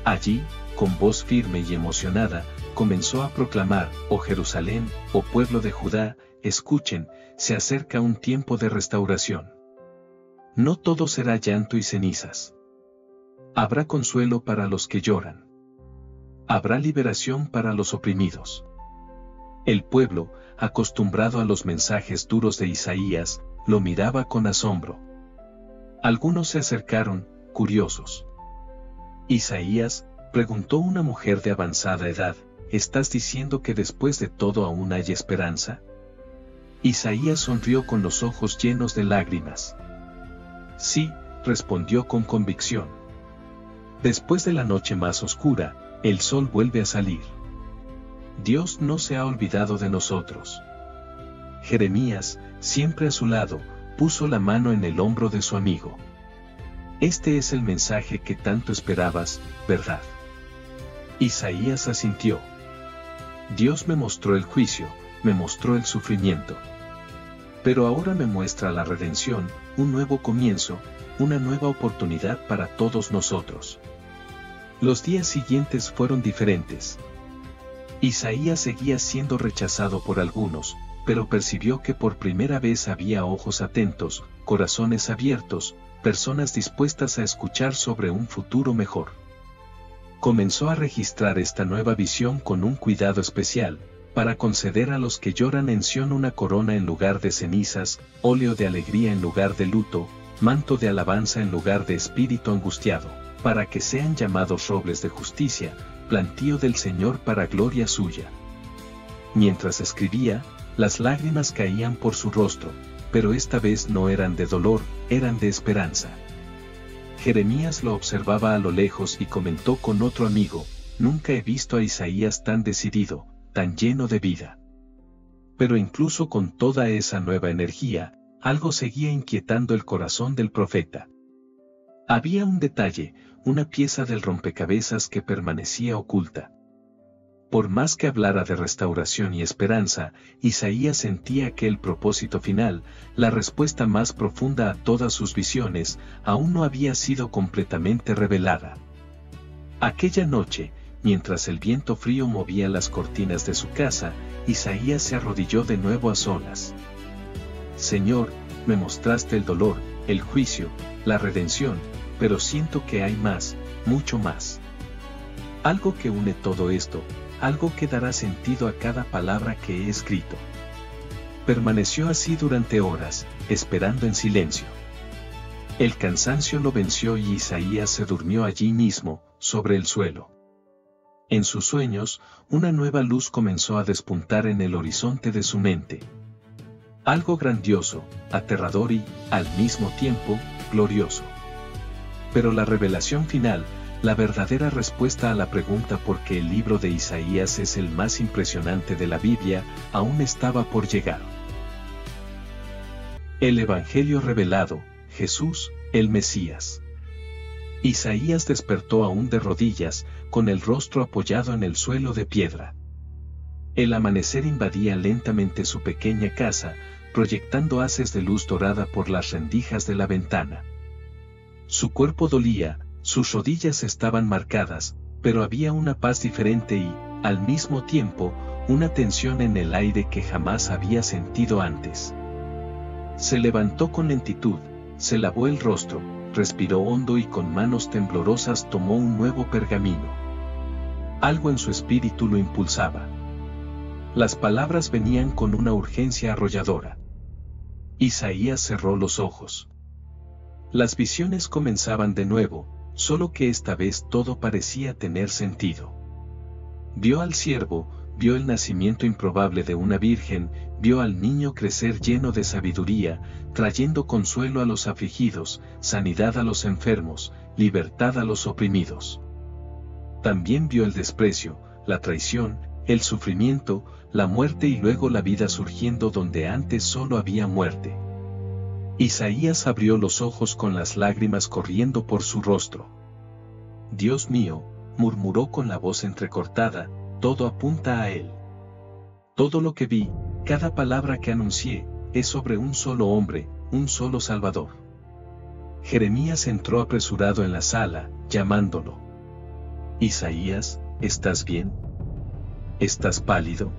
Allí, con voz firme y emocionada, comenzó a proclamar: oh Jerusalén, oh pueblo de Judá, escuchen, se acerca un tiempo de restauración. No todo será llanto y cenizas. Habrá consuelo para los que lloran. Habrá liberación para los oprimidos. El pueblo, acostumbrado a los mensajes duros de Isaías, lo miraba con asombro. Algunos se acercaron, curiosos. Isaías, preguntó una mujer de avanzada edad, ¿estás diciendo que después de todo aún hay esperanza? Isaías sonrió con los ojos llenos de lágrimas. Sí, respondió con convicción. Después de la noche más oscura, el sol vuelve a salir. Dios no se ha olvidado de nosotros. Jeremías, siempre a su lado, puso la mano en el hombro de su amigo. Este es el mensaje que tanto esperabas, ¿verdad? Isaías asintió. Dios me mostró el juicio, me mostró el sufrimiento. Pero ahora me muestra la redención, un nuevo comienzo, una nueva oportunidad para todos nosotros. Los días siguientes fueron diferentes. Isaías seguía siendo rechazado por algunos, pero percibió que por primera vez había ojos atentos, corazones abiertos, personas dispuestas a escuchar sobre un futuro mejor. Comenzó a registrar esta nueva visión con un cuidado especial, para conceder a los que lloran en Sión una corona en lugar de cenizas, óleo de alegría en lugar de luto, manto de alabanza en lugar de espíritu angustiado, para que sean llamados robles de justicia, plantío del Señor para gloria suya. Mientras escribía, las lágrimas caían por su rostro, pero esta vez no eran de dolor, eran de esperanza. Jeremías lo observaba a lo lejos y comentó con otro amigo: nunca he visto a Isaías tan decidido, tan lleno de vida. Pero incluso con toda esa nueva energía, algo seguía inquietando el corazón del profeta. Había un detalle, una pieza del rompecabezas que permanecía oculta. Por más que hablara de restauración y esperanza, Isaías sentía que el propósito final, la respuesta más profunda a todas sus visiones, aún no había sido completamente revelada. Aquella noche, mientras el viento frío movía las cortinas de su casa, Isaías se arrodilló de nuevo a solas. Señor, me mostraste el dolor, el juicio, la redención, pero siento que hay más, mucho más. Algo que une todo esto, algo que dará sentido a cada palabra que he escrito. Permaneció así durante horas, esperando en silencio. El cansancio lo venció y Isaías se durmió allí mismo, sobre el suelo. En sus sueños, una nueva luz comenzó a despuntar en el horizonte de su mente. Algo grandioso, aterrador y, al mismo tiempo, glorioso. Pero la revelación final, la verdadera respuesta a la pregunta por qué el libro de Isaías es el más impresionante de la Biblia, aún estaba por llegar. El Evangelio revelado, Jesús, el Mesías. Isaías despertó aún de rodillas, con el rostro apoyado en el suelo de piedra. El amanecer invadía lentamente su pequeña casa, proyectando haces de luz dorada por las rendijas de la ventana. Su cuerpo dolía, sus rodillas estaban marcadas, pero había una paz diferente y, al mismo tiempo, una tensión en el aire que jamás había sentido antes. Se levantó con lentitud, se lavó el rostro, respiró hondo y con manos temblorosas tomó un nuevo pergamino. Algo en su espíritu lo impulsaba. Las palabras venían con una urgencia arrolladora. Isaías cerró los ojos. Las visiones comenzaban de nuevo, solo que esta vez todo parecía tener sentido. Vio al siervo, vio el nacimiento improbable de una virgen, vio al niño crecer lleno de sabiduría, trayendo consuelo a los afligidos, sanidad a los enfermos, libertad a los oprimidos. También vio el desprecio, la traición, el sufrimiento, la muerte y luego la vida surgiendo donde antes solo había muerte. Isaías abrió los ojos con las lágrimas corriendo por su rostro. Dios mío, murmuró con la voz entrecortada, todo apunta a él. Todo lo que vi, cada palabra que anuncié, es sobre un solo hombre, un solo Salvador. Jeremías entró apresurado en la sala, llamándolo. Isaías, ¿estás bien? ¿Estás pálido?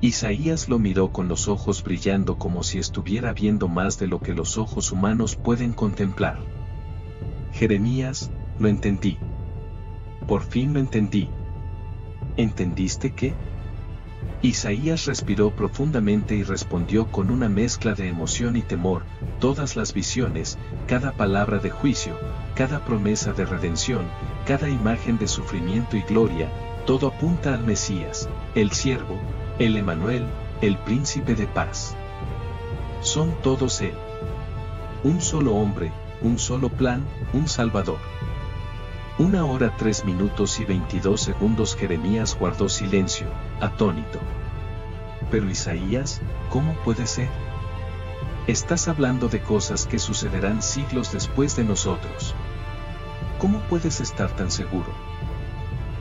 Isaías lo miró con los ojos brillando como si estuviera viendo más de lo que los ojos humanos pueden contemplar. Jeremías, lo entendí. Por fin lo entendí. ¿Entendiste qué? Isaías respiró profundamente y respondió con una mezcla de emoción y temor, todas las visiones, cada palabra de juicio, cada promesa de redención, cada imagen de sufrimiento y gloria, todo apunta al Mesías, el siervo, el Emanuel, el príncipe de paz. Son todos él. Un solo hombre, un solo plan, un Salvador. 1 hora 3 minutos y 22 segundos. Jeremías guardó silencio, atónito. Pero Isaías, ¿cómo puede ser? Estás hablando de cosas que sucederán siglos después de nosotros. ¿Cómo puedes estar tan seguro?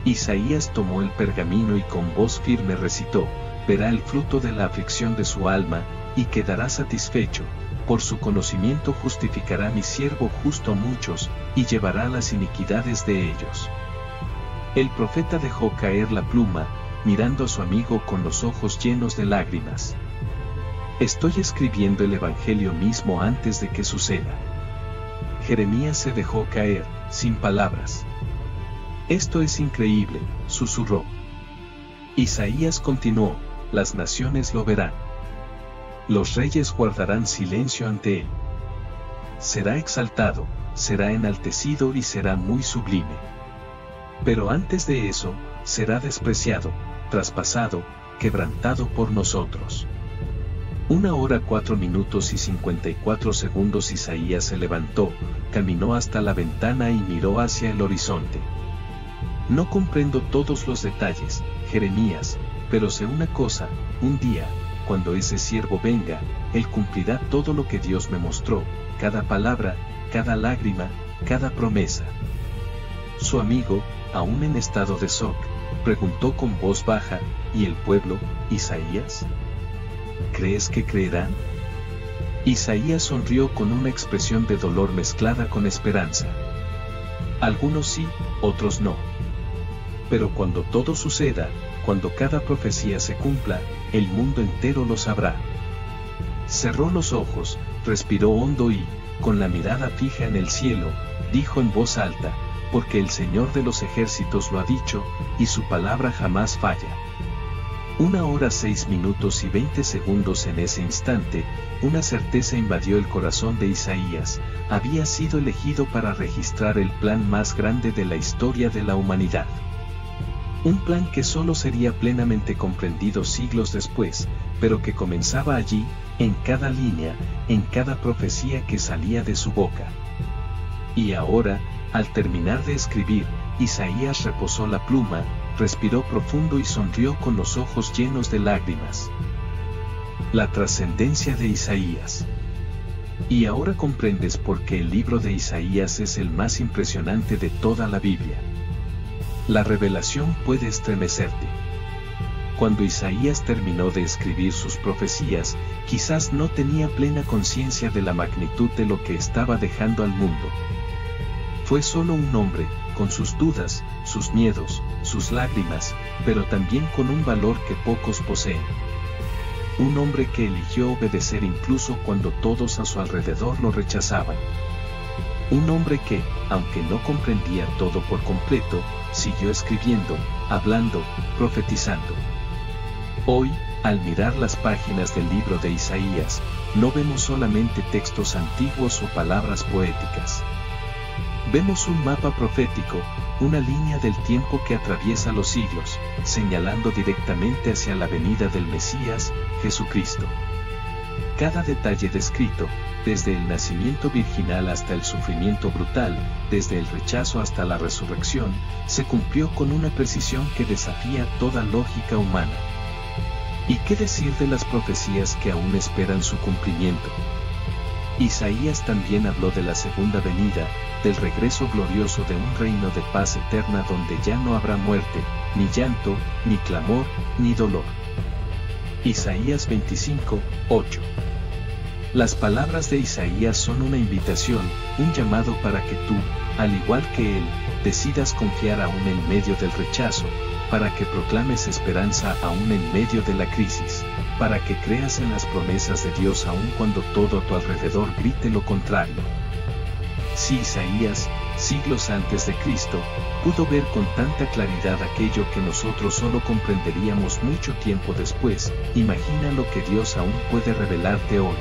Isaías tomó el pergamino y con voz firme recitó, verá el fruto de la aflicción de su alma, y quedará satisfecho, por su conocimiento justificará mi siervo justo a muchos, y llevará las iniquidades de ellos. El profeta dejó caer la pluma, mirando a su amigo con los ojos llenos de lágrimas. Estoy escribiendo el Evangelio mismo antes de que suceda. Jeremías se dejó caer, sin palabras. Esto es increíble, susurró. Isaías continuó, las naciones lo verán. Los reyes guardarán silencio ante él. Será exaltado, será enaltecido y será muy sublime. Pero antes de eso, será despreciado, traspasado, quebrantado por nosotros. 1 hora 4 minutos y 54 segundos. Isaías se levantó, caminó hasta la ventana y miró hacia el horizonte. No comprendo todos los detalles, Jeremías, pero sé una cosa, un día, cuando ese siervo venga, él cumplirá todo lo que Dios me mostró, cada palabra, cada lágrima, cada promesa. Su amigo, aún en estado de shock, preguntó con voz baja, ¿y el pueblo, Isaías? ¿Crees que creerán? Isaías sonrió con una expresión de dolor mezclada con esperanza. Algunos sí, otros no. Pero cuando todo suceda, cuando cada profecía se cumpla, el mundo entero lo sabrá. Cerró los ojos, respiró hondo y, con la mirada fija en el cielo, dijo en voz alta, porque el Señor de los ejércitos lo ha dicho, y su palabra jamás falla. 1 hora 6 minutos y 20 segundos. En ese instante, una certeza invadió el corazón de Isaías, había sido elegido para registrar el plan más grande de la historia de la humanidad. Un plan que solo sería plenamente comprendido siglos después, pero que comenzaba allí, en cada línea, en cada profecía que salía de su boca. Y ahora, al terminar de escribir, Isaías reposó la pluma, respiró profundo y sonrió con los ojos llenos de lágrimas. La trascendencia de Isaías. Y ahora comprendes por qué el libro de Isaías es el más impresionante de toda la Biblia. La revelación puede estremecerte. Cuando Isaías terminó de escribir sus profecías, quizás no tenía plena conciencia de la magnitud de lo que estaba dejando al mundo. Fue solo un hombre, con sus dudas, sus miedos, sus lágrimas, pero también con un valor que pocos poseen. Un hombre que eligió obedecer incluso cuando todos a su alrededor lo rechazaban. Un hombre que, aunque no comprendía todo por completo, siguió escribiendo, hablando, profetizando. Hoy, al mirar las páginas del libro de Isaías, no vemos solamente textos antiguos o palabras poéticas. Vemos un mapa profético, una línea del tiempo que atraviesa los siglos, señalando directamente hacia la venida del Mesías, Jesucristo. Cada detalle descrito, desde el nacimiento virginal hasta el sufrimiento brutal, desde el rechazo hasta la resurrección, se cumplió con una precisión que desafía toda lógica humana. ¿Y qué decir de las profecías que aún esperan su cumplimiento? Isaías también habló de la segunda venida, del regreso glorioso de un reino de paz eterna donde ya no habrá muerte, ni llanto, ni clamor, ni dolor. Isaías 25:8. Las palabras de Isaías son una invitación, un llamado para que tú, al igual que él, decidas confiar aún en medio del rechazo, para que proclames esperanza aún en medio de la crisis, para que creas en las promesas de Dios aun cuando todo a tu alrededor grite lo contrario. Si Isaías, siglos antes de Cristo, pudo ver con tanta claridad aquello que nosotros solo comprenderíamos mucho tiempo después, imagina lo que Dios aún puede revelarte hoy.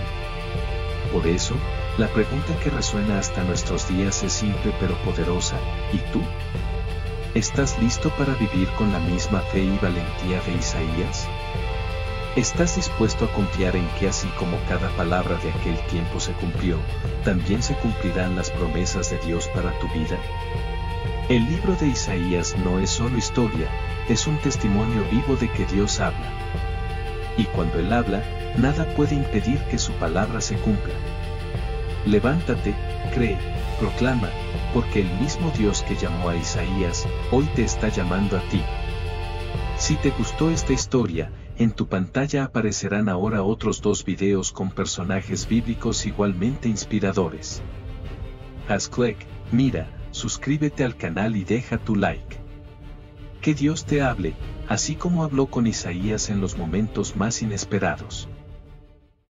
Por eso, la pregunta que resuena hasta nuestros días es simple pero poderosa, ¿y tú? ¿Estás listo para vivir con la misma fe y valentía de Isaías? ¿Estás dispuesto a confiar en que así como cada palabra de aquel tiempo se cumplió, también se cumplirán las promesas de Dios para tu vida? El libro de Isaías no es solo historia, es un testimonio vivo de que Dios habla. Y cuando Él habla, nada puede impedir que su palabra se cumpla. Levántate, cree, proclama, porque el mismo Dios que llamó a Isaías, hoy te está llamando a ti. Si te gustó esta historia, en tu pantalla aparecerán ahora otros 2 videos con personajes bíblicos igualmente inspiradores. Haz clic, mira, suscríbete al canal y deja tu like. Que Dios te hable, así como habló con Isaías en los momentos más inesperados.